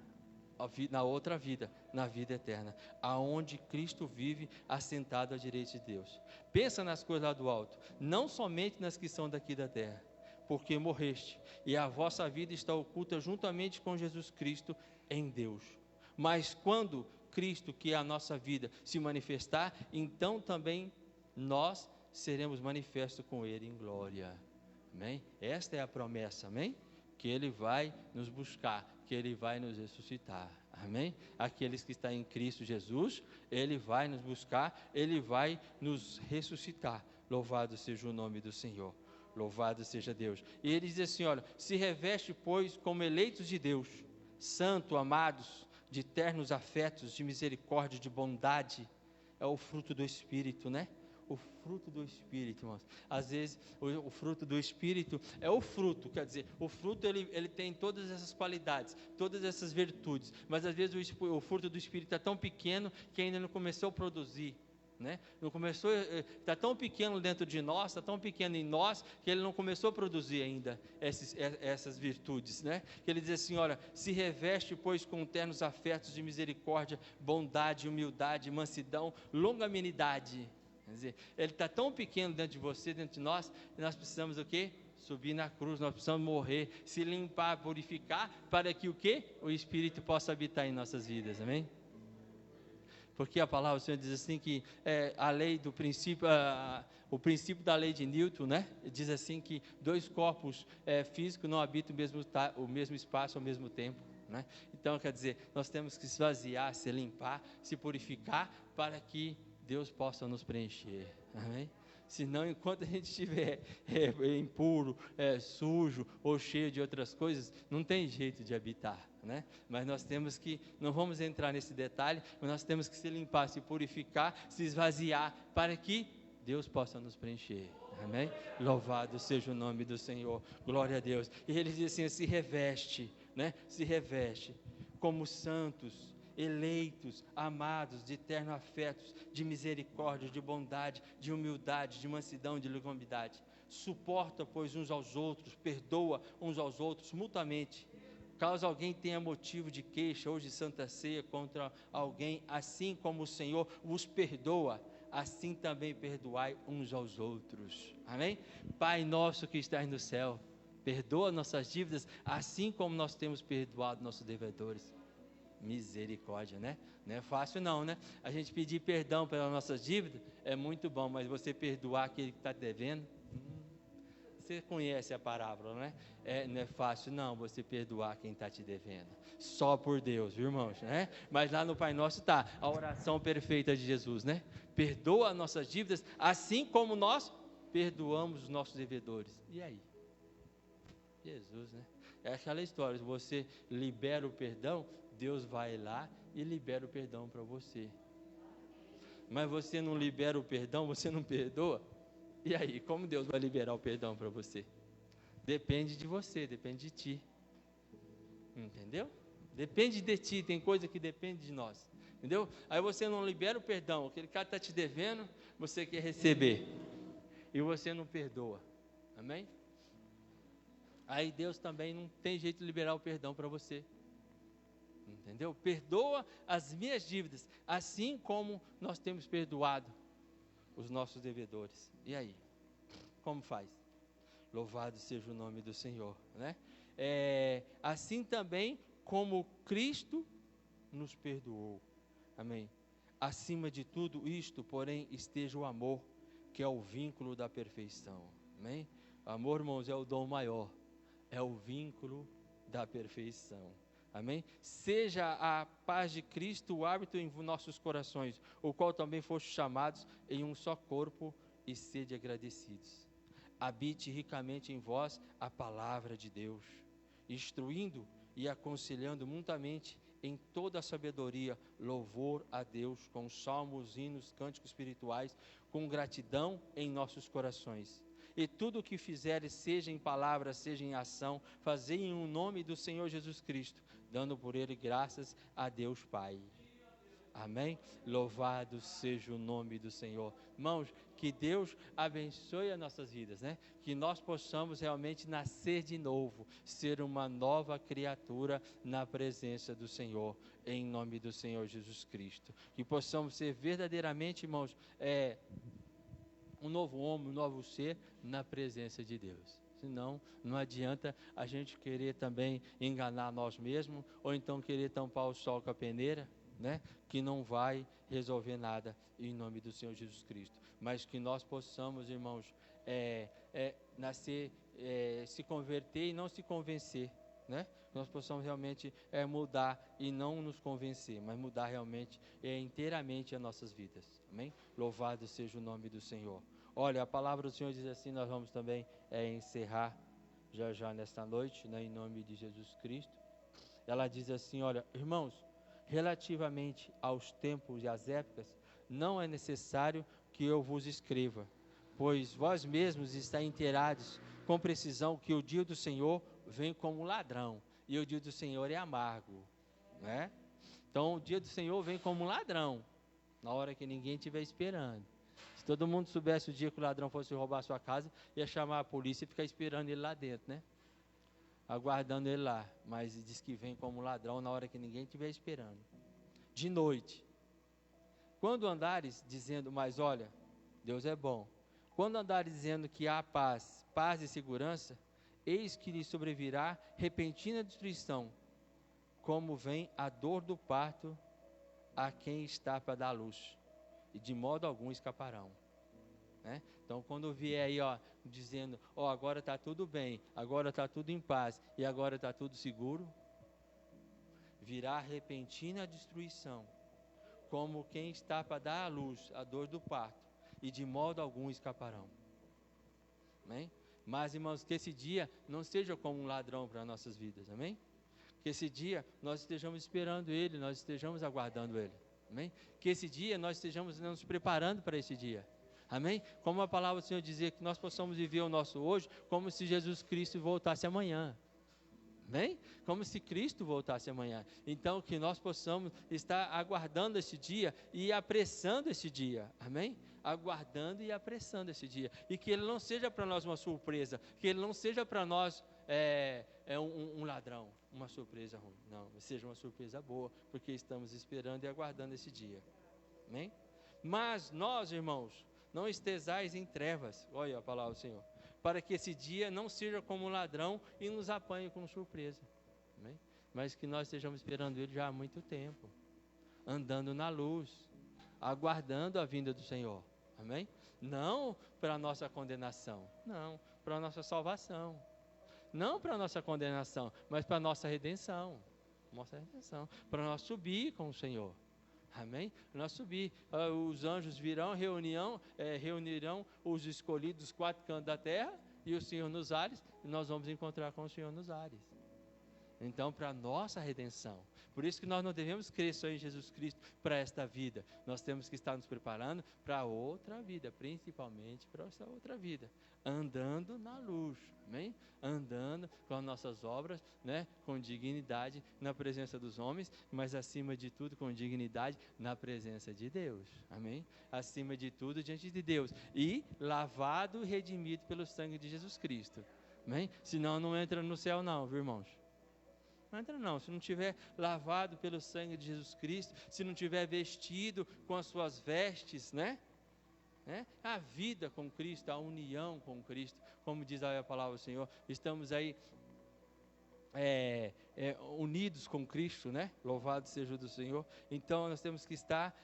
outra vida, na vida eterna, aonde Cristo vive assentado à direita de Deus. Pensa nas coisas lá do alto, não somente nas que são daqui da terra, porque morreste, e a vossa vida está oculta juntamente com Jesus Cristo em Deus. Mas quando Cristo, que é a nossa vida, se manifestar, então também nós seremos manifestos com Ele em glória. Amém? Esta é a promessa, amém? Que Ele vai nos buscar, que Ele vai nos ressuscitar. Amém? Aqueles que estão em Cristo Jesus, Ele vai nos buscar, Ele vai nos ressuscitar. Louvado seja o nome do Senhor. Louvado seja Deus. E ele diz assim, olha, se reveste, pois, como eleitos de Deus, santo, amados, de ternos afetos, de misericórdia, de bondade. É o fruto do Espírito, né? O fruto do Espírito, irmãos. Às vezes, o fruto do Espírito é o fruto, quer dizer, o fruto ele tem todas essas qualidades, todas essas virtudes, mas às vezes o fruto do Espírito é tão pequeno que ainda não começou a produzir. Né? Não começou, está tão pequeno dentro de nós, está tão pequeno em nós, que ele não começou a produzir ainda essas virtudes, né? Que ele diz assim, olha, se reveste, pois, com ternos afetos de misericórdia, bondade, humildade, mansidão, longanimidade. Quer dizer, ele está tão pequeno dentro de você, dentro de nós, que nós precisamos o quê? Subir na cruz, nós precisamos morrer, se limpar, purificar, para que o quê? O Espírito possa habitar em nossas vidas, amém? Porque a palavra do Senhor diz assim que a lei do princípio, o princípio da lei de Newton, né? Diz assim que dois corpos físicos não habitam o mesmo espaço ao mesmo tempo, né? Então, quer dizer, nós temos que se esvaziar, se limpar, se purificar, para que Deus possa nos preencher, amém? Senão, enquanto a gente estiver impuro, sujo ou cheio de outras coisas, não tem jeito de habitar, né? Mas nós temos que, não vamos entrar nesse detalhe, mas nós temos que se limpar, se purificar, se esvaziar, para que Deus possa nos preencher, Amém? Louvado seja o nome do Senhor. Glória a Deus. E ele diz assim: se reveste, né? Se reveste como santos, eleitos, amados, de eterno afetos, de misericórdia, de bondade, de humildade, de mansidão, de longanimidade. Suporta, pois, uns aos outros, perdoa uns aos outros mutuamente. Caso alguém tenha motivo de queixa hoje de Santa Ceia contra alguém, assim como o Senhor vos perdoa, assim também perdoai uns aos outros. Amém? Pai nosso que estás no céu, perdoa nossas dívidas, assim como nós temos perdoado nossos devedores. Misericórdia, né? Não é fácil não, né? A gente pedir perdão pelas nossas dívidas é muito bom, mas você perdoar aquele que está devendo, você conhece a parábola, né? Não é fácil não você perdoar quem está te devendo. Só por Deus, viu, irmãos? Né? Mas lá no Pai Nosso está a oração perfeita de Jesus, né? Perdoa as nossas dívidas, assim como nós perdoamos os nossos devedores. E aí? Jesus, né? É aquela história, se você libera o perdão, Deus vai lá e libera o perdão para você. Mas você não libera o perdão, você não perdoa? E aí, como Deus vai liberar o perdão para você? Depende de você, depende de ti. Entendeu? Depende de ti, tem coisa que depende de nós. Entendeu? Aí você não libera o perdão, aquele cara está te devendo, você quer receber. E você não perdoa. Amém? Aí Deus também não tem jeito de liberar o perdão para você. Entendeu? Perdoa as minhas dívidas, assim como nós temos perdoado os nossos devedores. E aí? Como faz? Louvado seja o nome do Senhor, né? Assim também como Cristo nos perdoou. Amém? Acima de tudo isto, porém, esteja o amor, que é o vínculo da perfeição. Amém? Amor, irmãos, é o dom maior. É o vínculo da perfeição. Amém? Seja a paz de Cristo o hábito em nossos corações, o qual também foste chamados em um só corpo, e sede agradecidos. Habite ricamente em vós a palavra de Deus, instruindo e aconselhando mutuamente em toda a sabedoria, louvor a Deus com salmos, hinos, cânticos espirituais, com gratidão em nossos corações. E tudo o que fizeres, seja em palavra, seja em ação, fazei em o nome do Senhor Jesus Cristo, dando por ele graças a Deus Pai. Amém? Louvado seja o nome do Senhor. Irmãos, que Deus abençoe as nossas vidas, né? Que nós possamos realmente nascer de novo, ser uma nova criatura na presença do Senhor, em nome do Senhor Jesus Cristo. Que possamos ser verdadeiramente, irmãos, um novo homem, um novo ser na presença de Deus. Senão, não adianta a gente querer também enganar nós mesmos, ou então querer tampar o sol com a peneira, né? Que não vai resolver nada em nome do Senhor Jesus Cristo. Mas que nós possamos, irmãos, nascer, se converter e não se convencer, né? Que nós possamos realmente mudar e não nos convencer, mas mudar realmente inteiramente as nossas vidas. Amém? Louvado seja o nome do Senhor. Olha, a palavra do Senhor diz assim, nós vamos também encerrar já nesta noite, né, em nome de Jesus Cristo. Ela diz assim, olha, irmãos, relativamente aos tempos e às épocas, não é necessário que eu vos escreva, pois vós mesmos estáis inteirados com precisão que o dia do Senhor vem como ladrão, e o dia do Senhor é amargo, né? Então o dia do Senhor vem como um ladrão, na hora que ninguém estiver esperando. Se todo mundo soubesse o dia que o ladrão fosse roubar a sua casa, ia chamar a polícia e ficar esperando ele lá dentro, né? Aguardando ele lá, mas diz que vem como ladrão na hora que ninguém estiver esperando. De noite. Quando andares dizendo, mas olha, Deus é bom. Quando andares dizendo que há paz e segurança, eis que lhe sobrevirá repentina destruição, como vem a dor do parto a quem está para dar luz, e de modo algum escaparão. Né? Então, quando vier aí, dizendo, agora está tudo bem, agora está tudo em paz, e agora está tudo seguro, virá repentina destruição, como quem está para dar à luz, a dor do parto, e de modo algum escaparão. Amém? Mas, irmãos, que esse dia não seja como um ladrão para nossas vidas, amém? Que esse dia nós estejamos esperando Ele, nós estejamos aguardando Ele, amém? Que esse dia nós estejamos nos preparando para esse dia. Amém? Como a palavra do Senhor dizia, que nós possamos viver o nosso hoje como se Jesus Cristo voltasse amanhã. Amém? Como se Cristo voltasse amanhã. Então, que nós possamos estar aguardando esse dia e apressando esse dia. Amém? Aguardando e apressando esse dia. E que ele não seja para nós uma surpresa. Que ele não seja para nós um ladrão, uma surpresa ruim. Não, seja uma surpresa boa, porque estamos esperando e aguardando esse dia. Amém? Mas nós, irmãos, não estejais em trevas. Olha a palavra do Senhor. Para que esse dia não seja como um ladrão e nos apanhe com surpresa. Amém? Mas que nós estejamos esperando ele já há muito tempo. Andando na luz. Aguardando a vinda do Senhor. Amém? Não para a nossa condenação. Não, para a nossa salvação. Não para a nossa condenação, mas para a nossa redenção. Nossa redenção. Para nós subir com o Senhor. Amém? Nós subir, os anjos virão, reunirão os escolhidos dos 4 cantos da terra e o Senhor nos ares, e nós vamos encontrar com o Senhor nos ares. Então, para a nossa redenção. Por isso que nós não devemos crer só em Jesus Cristo para esta vida. Nós temos que estar nos preparando para outra vida, principalmente para essa outra vida. Andando na luz, amém? Andando com as nossas obras, né? Com dignidade na presença dos homens, mas acima de tudo com dignidade na presença de Deus, amém? Acima de tudo diante de Deus. E lavado e redimido pelo sangue de Jesus Cristo, amém? Senão não entra no céu não, viu, irmãos? Não entra não, se não tiver lavado pelo sangue de Jesus Cristo, se não tiver vestido com as suas vestes, né? A vida com Cristo, a união com Cristo, como diz aí a palavra do Senhor, estamos aí unidos com Cristo, né? Louvado seja o do Senhor. Então nós temos que estar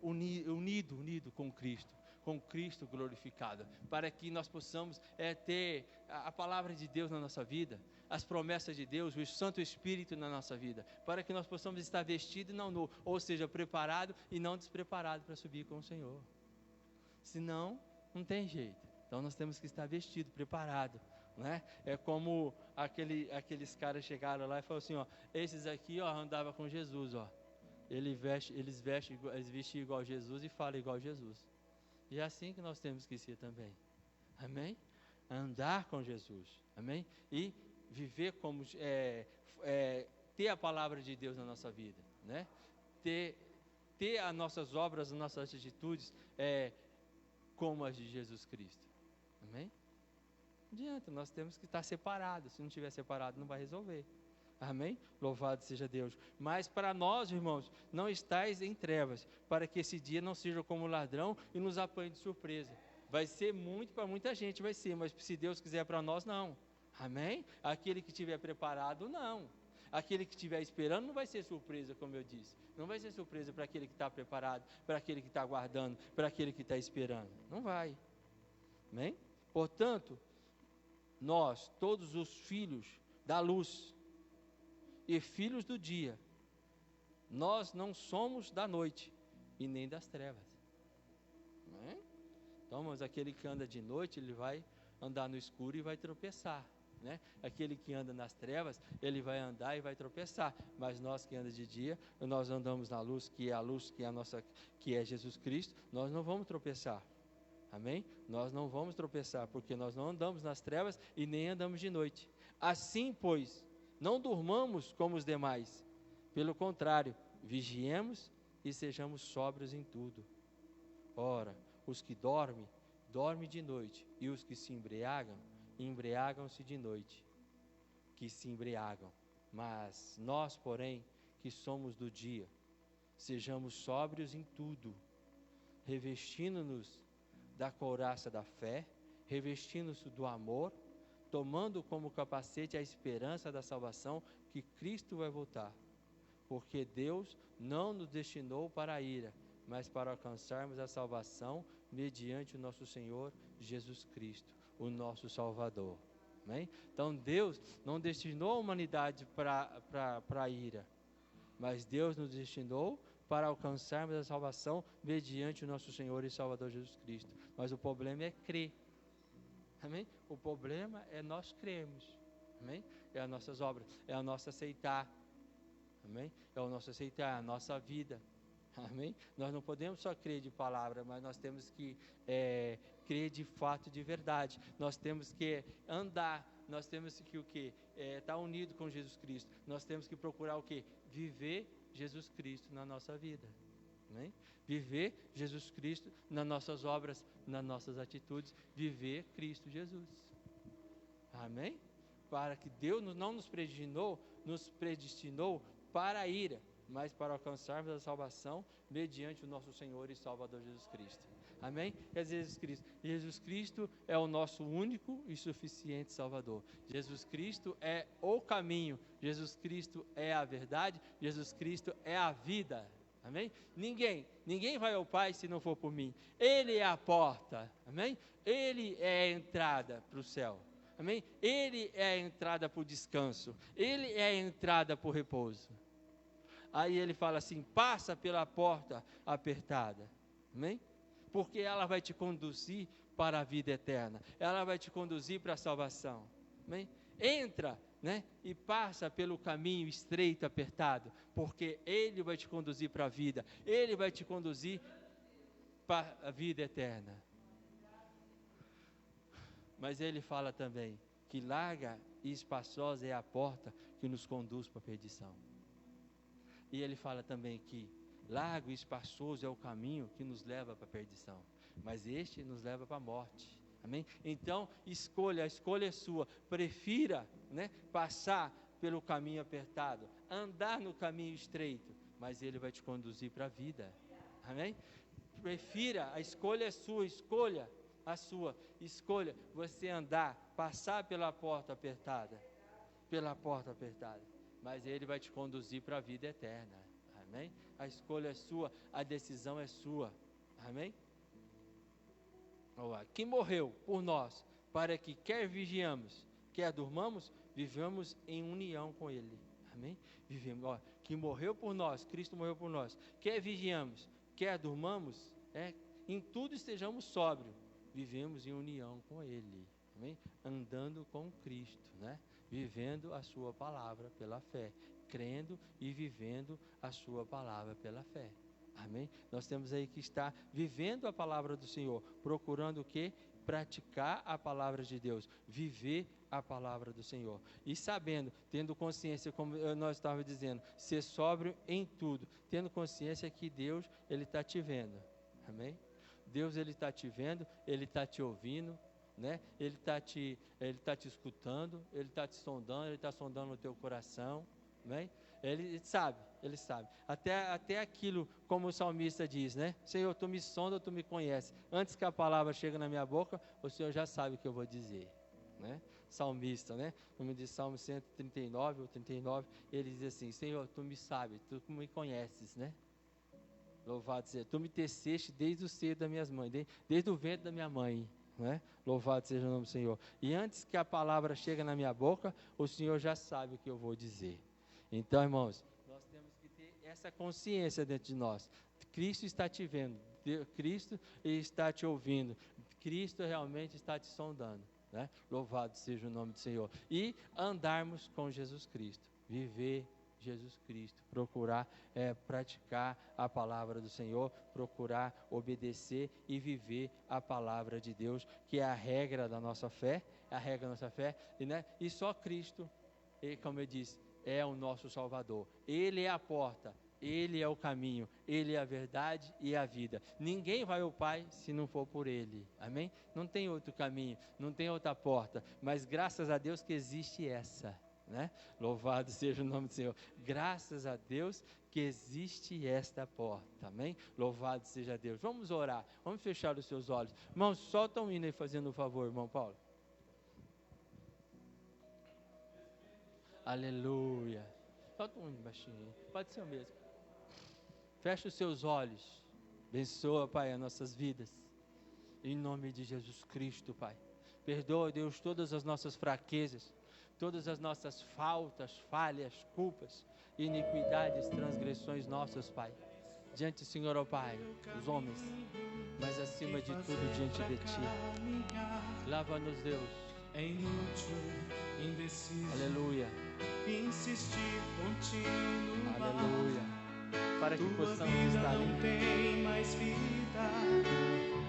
unido com Cristo glorificado, para que nós possamos ter a palavra de Deus na nossa vida, as promessas de Deus, o Santo Espírito na nossa vida, para que nós possamos estar vestido e não nu, ou seja, preparado e não despreparado para subir com o Senhor. Senão, não tem jeito. Então nós temos que estar vestido, preparado, né? É como aqueles caras chegaram lá e falaram assim, ó, esses aqui, ó, andava com Jesus, ó. Eles vestem igual Jesus e falam igual Jesus. E é assim que nós temos que ser também. Amém? Andar com Jesus. Amém? E viver como ter a palavra de Deus na nossa vida, né? Ter as nossas obras, as nossas atitudes como as de Jesus Cristo. Amém? Não adianta, nós temos que estar separados. Se não estiver separado, não vai resolver. Amém? Louvado seja Deus. Mas para nós, irmãos, não estais em trevas, para que esse dia não seja como ladrão e nos apanhe de surpresa. Vai ser muito para muita gente, vai ser, mas se Deus quiser para nós, não. Amém? Aquele que estiver preparado, não. Aquele que estiver esperando, não vai ser surpresa, como eu disse. Não vai ser surpresa para aquele que está preparado, para aquele que está aguardando, para aquele que está esperando. Não vai. Amém? Portanto, nós, todos os filhos da luz e filhos do dia, nós não somos da noite e nem das trevas. Amém? Então, mas aquele que anda de noite, ele vai andar no escuro e vai tropeçar. Né? Aquele que anda nas trevas, ele vai andar e vai tropeçar. Mas nós que andamos de dia, nós andamos na luz, que é a nossa, que é Jesus Cristo, nós não vamos tropeçar. Amém? Nós não vamos tropeçar, porque nós não andamos nas trevas e nem andamos de noite. Assim, pois, não durmamos como os demais. Pelo contrário, vigiemos e sejamos sóbrios em tudo. Ora, os que dormem, dormem de noite, e os que se embriagam, embriagam-se de noite, que se embriagam. Mas nós, porém, que somos do dia, sejamos sóbrios em tudo, revestindo-nos da couraça da fé, revestindo-nos do amor, tomando como capacete a esperança da salvação, que Cristo vai voltar. Porque Deus não nos destinou para a ira, mas para alcançarmos a salvação mediante o nosso Senhor Jesus Cristo, o nosso Salvador. Amém? Então Deus não destinou a humanidade para a ira, mas Deus nos destinou para alcançarmos a salvação mediante o nosso Senhor e Salvador Jesus Cristo. Mas o problema é crer. Amém? O problema é nós crermos. Amém? É as nossas obras, é o nosso aceitar. Amém? É o nosso aceitar, a nossa vida. Amém? Nós não podemos só crer de palavra, mas nós temos que crer de fato, de verdade. Nós temos que andar, nós temos que o quê? Estar unido com Jesus Cristo. Nós temos que procurar o quê? Viver Jesus Cristo na nossa vida. Amém? Viver Jesus Cristo nas nossas obras, nas nossas atitudes. Viver Cristo Jesus. Amém? Para que Deus não nos predestinou para a ira, mas para alcançarmos a salvação mediante o nosso Senhor e Salvador Jesus Cristo. Amém? Jesus Cristo é o nosso único e suficiente Salvador. Jesus Cristo é o caminho. Jesus Cristo é a verdade. Jesus Cristo é a vida. Amém? Ninguém vai ao Pai se não for por mim. Ele é a porta. Amém? Ele é a entrada para o céu. Amém? Ele é a entrada para o descanso. Ele é a entrada para o repouso. Aí ele fala assim: passa pela porta apertada. Amém? Porque ela vai te conduzir para a vida eterna. Ela vai te conduzir para a salvação. Amém? Entra, né? E passa pelo caminho estreito, apertado. Porque ele vai te conduzir para a vida. Ele vai te conduzir para a vida eterna. Mas ele fala também que larga e espaçosa é a porta que nos conduz para a perdição. E ele fala também que largo e espaçoso é o caminho que nos leva para a perdição, mas este nos leva para a morte. Amém? Então, a escolha é sua. Prefira, né, passar pelo caminho apertado, andar no caminho estreito, mas ele vai te conduzir para a vida. Amém? Prefira, a escolha é sua, escolha você andar, passar pela porta apertada, mas ele vai te conduzir para a vida eterna. Amém? A escolha é sua, a decisão é sua. Amém? Que morreu por nós, para que quer vigiamos, quer durmamos, vivamos em união com ele. Amém? Vivemos, que morreu por nós, Cristo morreu por nós, quer vigiamos, quer durmamos, em tudo estejamos sóbrios, vivemos em união com ele. Amém? Andando com Cristo, né? Vivendo a sua palavra pela fé, crendo e vivendo a sua palavra pela fé. Amém? Nós temos aí que estar vivendo a palavra do Senhor, procurando o quê? Praticar a palavra de Deus, viver a palavra do Senhor. E sabendo, tendo consciência, como nós estávamos dizendo, ser sóbrio em tudo, tendo consciência que Deus, Ele está te vendo. Amém? Deus, Ele está te vendo, Ele está te ouvindo, né? Ele está te escutando, Ele está te sondando, Ele está sondando o teu coração. Amém? Ele sabe. Até aquilo, como o salmista diz, né? Senhor, tu me sonda, tu me conhece. Antes que a palavra chegue na minha boca, o Senhor já sabe o que eu vou dizer, né? Salmista, né? Como diz Salmo 139 ou 39, ele diz assim: Senhor, tu me sabes, tu me conheces, né? Louvado seja, tu me teceste desde o seio das minhas mães, desde o ventre da minha mãe, né? Louvado seja o nome do Senhor. E antes que a palavra chegue na minha boca, o Senhor já sabe o que eu vou dizer. Então, irmãos, nós temos que ter essa consciência dentro de nós. Cristo está te vendo, Cristo está te ouvindo, Cristo realmente está te sondando, né? Louvado seja o nome do Senhor. E andarmos com Jesus Cristo, viver Jesus Cristo, procurar praticar a palavra do Senhor, procurar obedecer e viver a palavra de Deus, que é a regra da nossa fé, e só Cristo, como eu disse, é o nosso Salvador. Ele é a porta, Ele é o caminho, Ele é a verdade e a vida. Ninguém vai ao Pai se não for por Ele. Amém? Não tem outro caminho, não tem outra porta, mas graças a Deus que existe essa, né? Louvado seja o nome do Senhor. Graças a Deus que existe esta porta. Amém? Louvado seja Deus. Vamos orar, vamos fechar os seus olhos. Irmãos, solta um hino aí fazendo um favor, irmão Paulo. Aleluia. Solta um baixinho. Pode ser o mesmo. Fecha os seus olhos. Abençoa, Pai, as nossas vidas. Em nome de Jesus Cristo, Pai. Perdoa, Deus, todas as nossas fraquezas, todas as nossas faltas, falhas, culpas, iniquidades, transgressões nossas, Pai. Diante do Senhor, ó Pai, os homens, mas acima de tudo diante de Ti. Lava-nos, Deus. É inútil, indeciso, Aleluia. insistir contínuo. Aleluia. para que possamos estar não limpos. tem mais vida.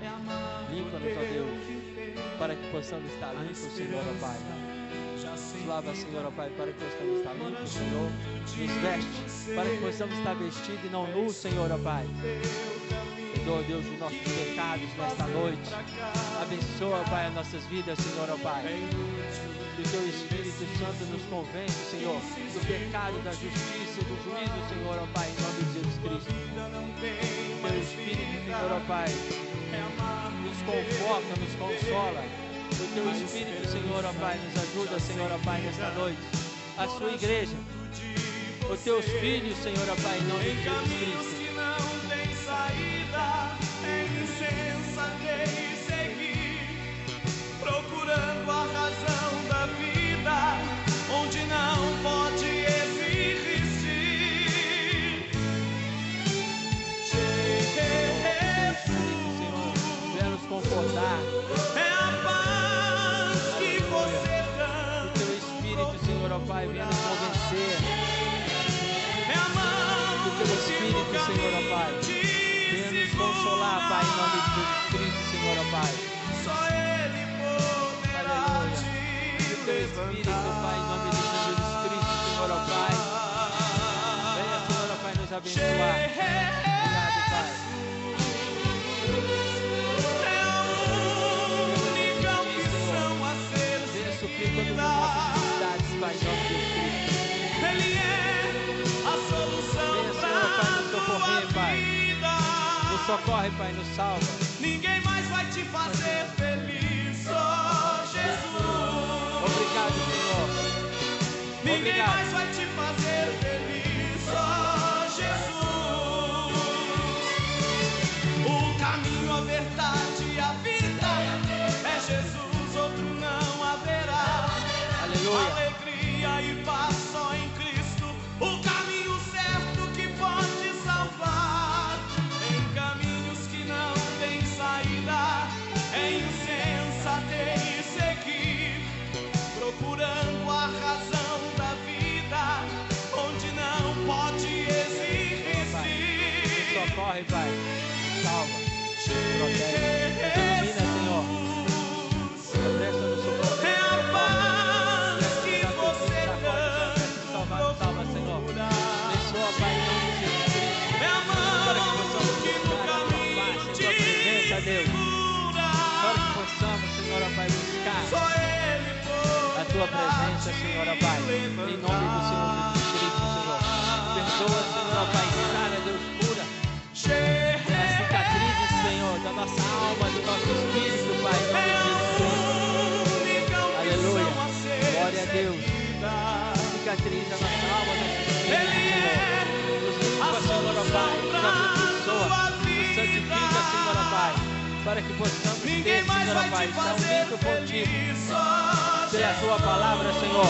É amar Limpa-nos, ó Deus, para que possamos estar limpos, Senhor, ó Pai. Nos lava, Senhor, ó Pai, para que possamos estar limpos, Senhor. Nos veste, para que possamos estar vestidos e não nus, Senhor, ó Pai. Perdoa, Deus, os nossos pecados nesta noite. Abençoa, Pai, as nossas vidas, Senhor, ó Pai. Que o Teu Espírito Santo nos convence, Senhor, do pecado, da justiça e do juízo, Senhor, ó Pai, em nome de Jesus Cristo. Que o Teu Espírito, Senhor, ó Pai, nos conforta, nos consola. O Teu Espírito, Senhor, ó Pai, nos ajuda, Senhor, ó Pai, nesta noite. A Sua igreja, os Teus filhos, Senhor, ó Pai, em nome de Jesus Cristo. Que não tem saída, é insensatez seguir, procurando a razão da vida, onde não pode existir. Senhor, venha nos confortar. É a paz que você O tanto Teu Espírito, Senhor, ó Pai, venha nos convencer. é a mão O Teu Espírito, Senhor, ó Pai, venha nos consolar, Pai, em nome de Jesus Cristo, Senhor, ó Pai. só Ele poderá Aleluia. te O Teu Espírito, Pai, em nome de Jesus Cristo, Senhor, ó Pai. Venha, Senhor, ó Pai, nos abençoar. Obrigado, Pai. É a única opção a ser Venha suprir todas as nossas necessidades, Pai, em nome de Jesus Cristo. Ele é a solução Venha, Senhor, Pai, nos pra socorrer, tua Pai. vida. Nos socorre, Pai, nos salva. Ninguém mais vai te fazer feliz, só Jesus. Obrigado, Senhor. Ninguém Obrigado. mais vai te fazer feliz, só Jesus. O caminho, a verdade e a vida é Jesus, outro não haverá. Aleluia. Alegria e paz só em Cristo, o caminho certo que pode salvar. Em caminhos que não têm saída, é insensatez seguir, procurando a razão da vida, onde não pode existir. Socorre, Pai. Salva. Protege. Ilumina, Senhor. Presta no socorro. É a paz que você Salva, tanto Senhor. procura. Abençoa, Pai, em nome de Jesus Cristo. É a Para que mão possamos que no buscar a tua caminho paz, a te tua presença, Deus. segura. Para que possamos, Senhor, ó Pai, buscar Só Ele a tua poderá presença, te Senhor, ó Pai. Em nome do Senhor Jesus Cristo, Senhor. Perdoa, Senhor, ó Pai, sara, Deus, cura as cicatrizes, Senhor, da nossa alma, do nosso espírito, Pai, em nome de Jesus Cristo. Aleluia. Glória a Deus. Cicatriz da nossa alma, do nosso espírito, Senhor. Nos limpa, Senhor, ó Pai. Nos abençoa. Nos santifica, Senhor, ó Pai. Para que possamos ter, Ninguém mais Senhor, ó vai Pai, te estar fazer unido contigo. feliz, só Pela tua palavra, Senhor.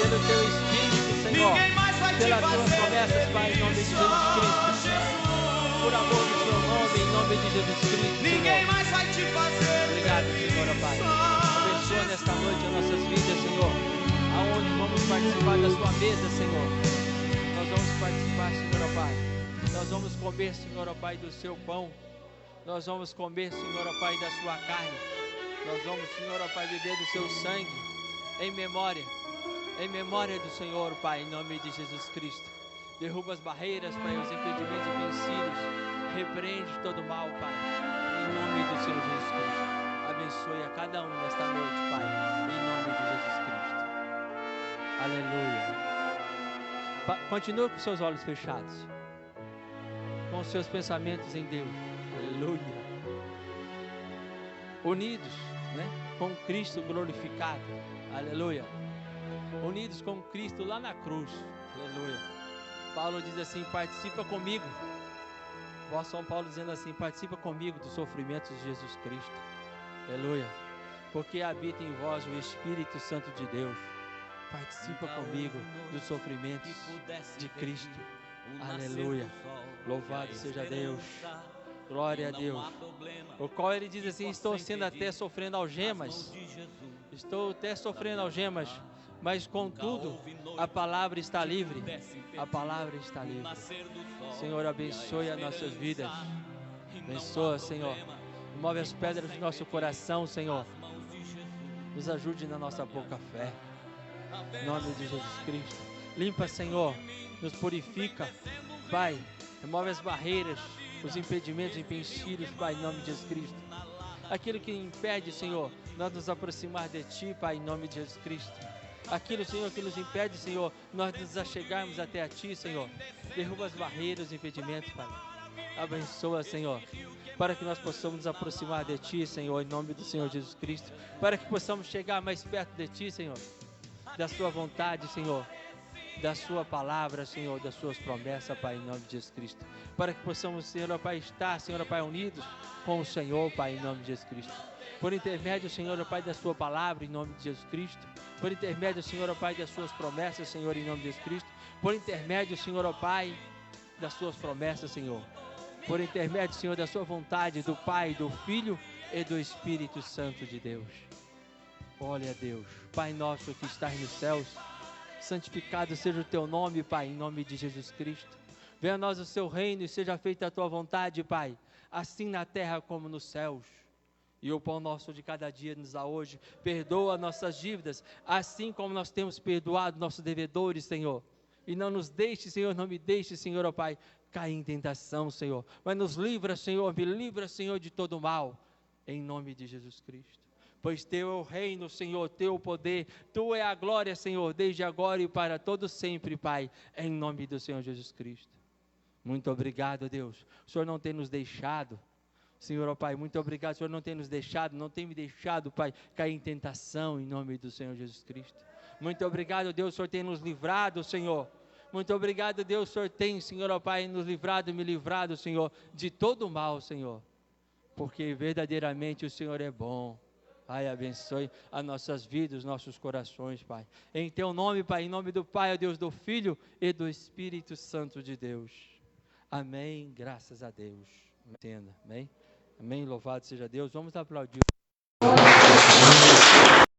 Pelo teu espírito, Senhor. Ninguém mais vai te Pelas tuas fazer promessas, Pai, em nome de feliz, Jesus só Cristo. Jesus. Por amor do teu nome, em nome de Jesus Cristo, Ninguém Senhor. mais vai te fazer Obrigado, feliz, Senhor, ó Pai. só Abençoa nesta noite as nossas vidas, Senhor. Aonde vamos participar da sua mesa, Senhor. Nós vamos participar, Senhor, ó Pai. Nós vamos comer, Senhor, ó Pai, do seu pão. Nós vamos comer, Senhor, ó Pai, da sua carne. Nós vamos, Senhor, ó Pai, beber do seu sangue. Em memória do Senhor, Pai, em nome de Jesus Cristo. Derruba as barreiras, Pai, os impedimentos e vencidos. Repreende todo mal, Pai, em nome do Senhor Jesus Cristo. Abençoe a cada um nesta noite, Pai, em nome de Jesus Cristo. Aleluia. Continue com seus olhos fechados, com seus pensamentos em Deus. Aleluia. Unidos, né, com Cristo glorificado. Aleluia. Unidos com Cristo lá na cruz. Aleluia. Paulo diz assim: participa comigo. O apóstolo São Paulo dizendo assim: participa comigo dos sofrimentos de Jesus Cristo. Aleluia. Porque habita em vós o Espírito Santo de Deus. Participa comigo dos sofrimentos de Cristo. Aleluia. Louvado seja Deus. Glória a Deus. O qual ele diz assim: estou sendo até sofrendo algemas. Estou até sofrendo algemas mas contudo, a palavra está livre. A palavra está livre. Senhor, abençoe as nossas vidas. Abençoa, Senhor. Move as pedras do nosso coração, Senhor. Nos ajude na nossa pouca fé. Em nome de Jesus Cristo. Limpa, Senhor. Nos purifica. Pai, remove as barreiras, os impedimentos, empecilhos, Pai, em nome de Jesus Cristo. Aquilo que impede, Senhor, nós nos aproximar de Ti, Pai, em nome de Jesus Cristo. Aquilo, Senhor, que nos impede, Senhor, nós nos achegarmos até a Ti, Senhor. Derruba as barreiras, os impedimentos, Pai. Abençoa, Senhor, para que nós possamos nos aproximar de Ti, Senhor, em nome do Senhor Jesus Cristo. Para que possamos chegar mais perto de Ti, Senhor, da Sua vontade, Senhor, da Sua palavra, Senhor, das Suas promessas, Pai, em nome de Jesus Cristo. Para que possamos, Senhor, Pai, estar, Senhor, Pai, unidos com o Senhor, Pai, em nome de Jesus Cristo. Por intermédio, Senhor, Pai, da Sua palavra, em nome de Jesus Cristo. Por intermédio, Senhor, Pai, das Suas promessas, Senhor, em nome de Jesus Cristo. Por intermédio, Senhor, Pai, das Suas promessas, Senhor. Por intermédio, Senhor, da Sua vontade, do Pai, do Filho e do Espírito Santo de Deus. Olha, Deus, Pai nosso que estás nos céus, santificado seja o Teu nome, Pai, em nome de Jesus Cristo. Venha a nós o Seu reino e seja feita a Tua vontade, Pai, assim na terra como nos céus. E o pão nosso de cada dia nos dá hoje. Perdoa nossas dívidas, assim como nós temos perdoado nossos devedores, Senhor. E não nos deixe, Senhor, não me deixe, Senhor, ó Pai, cair em tentação, Senhor. Mas nos livra, Senhor, me livra, Senhor, de todo mal, em nome de Jesus Cristo. Pois Teu é o reino, Senhor, Teu o poder, Tua é a glória, Senhor, desde agora e para todo sempre, Pai, em nome do Senhor Jesus Cristo. Muito obrigado, Deus. O Senhor não tem nos deixado, Senhor, ó Pai, muito obrigado. O Senhor não tem nos deixado, não tem me deixado, Pai, cair em tentação, em nome do Senhor Jesus Cristo. Muito obrigado, Deus, o Senhor tem nos livrado, Senhor. Muito obrigado, Deus, o Senhor tem, Senhor, ó Pai, nos livrado, me livrado, Senhor, de todo o mal, Senhor. Porque verdadeiramente o Senhor é bom. Pai, abençoe as nossas vidas, os nossos corações, Pai. Em Teu nome, Pai, em nome do Pai, ó Deus, do Filho e do Espírito Santo de Deus. Amém, graças a Deus. Amém. Amém, louvado seja Deus. Vamos aplaudir.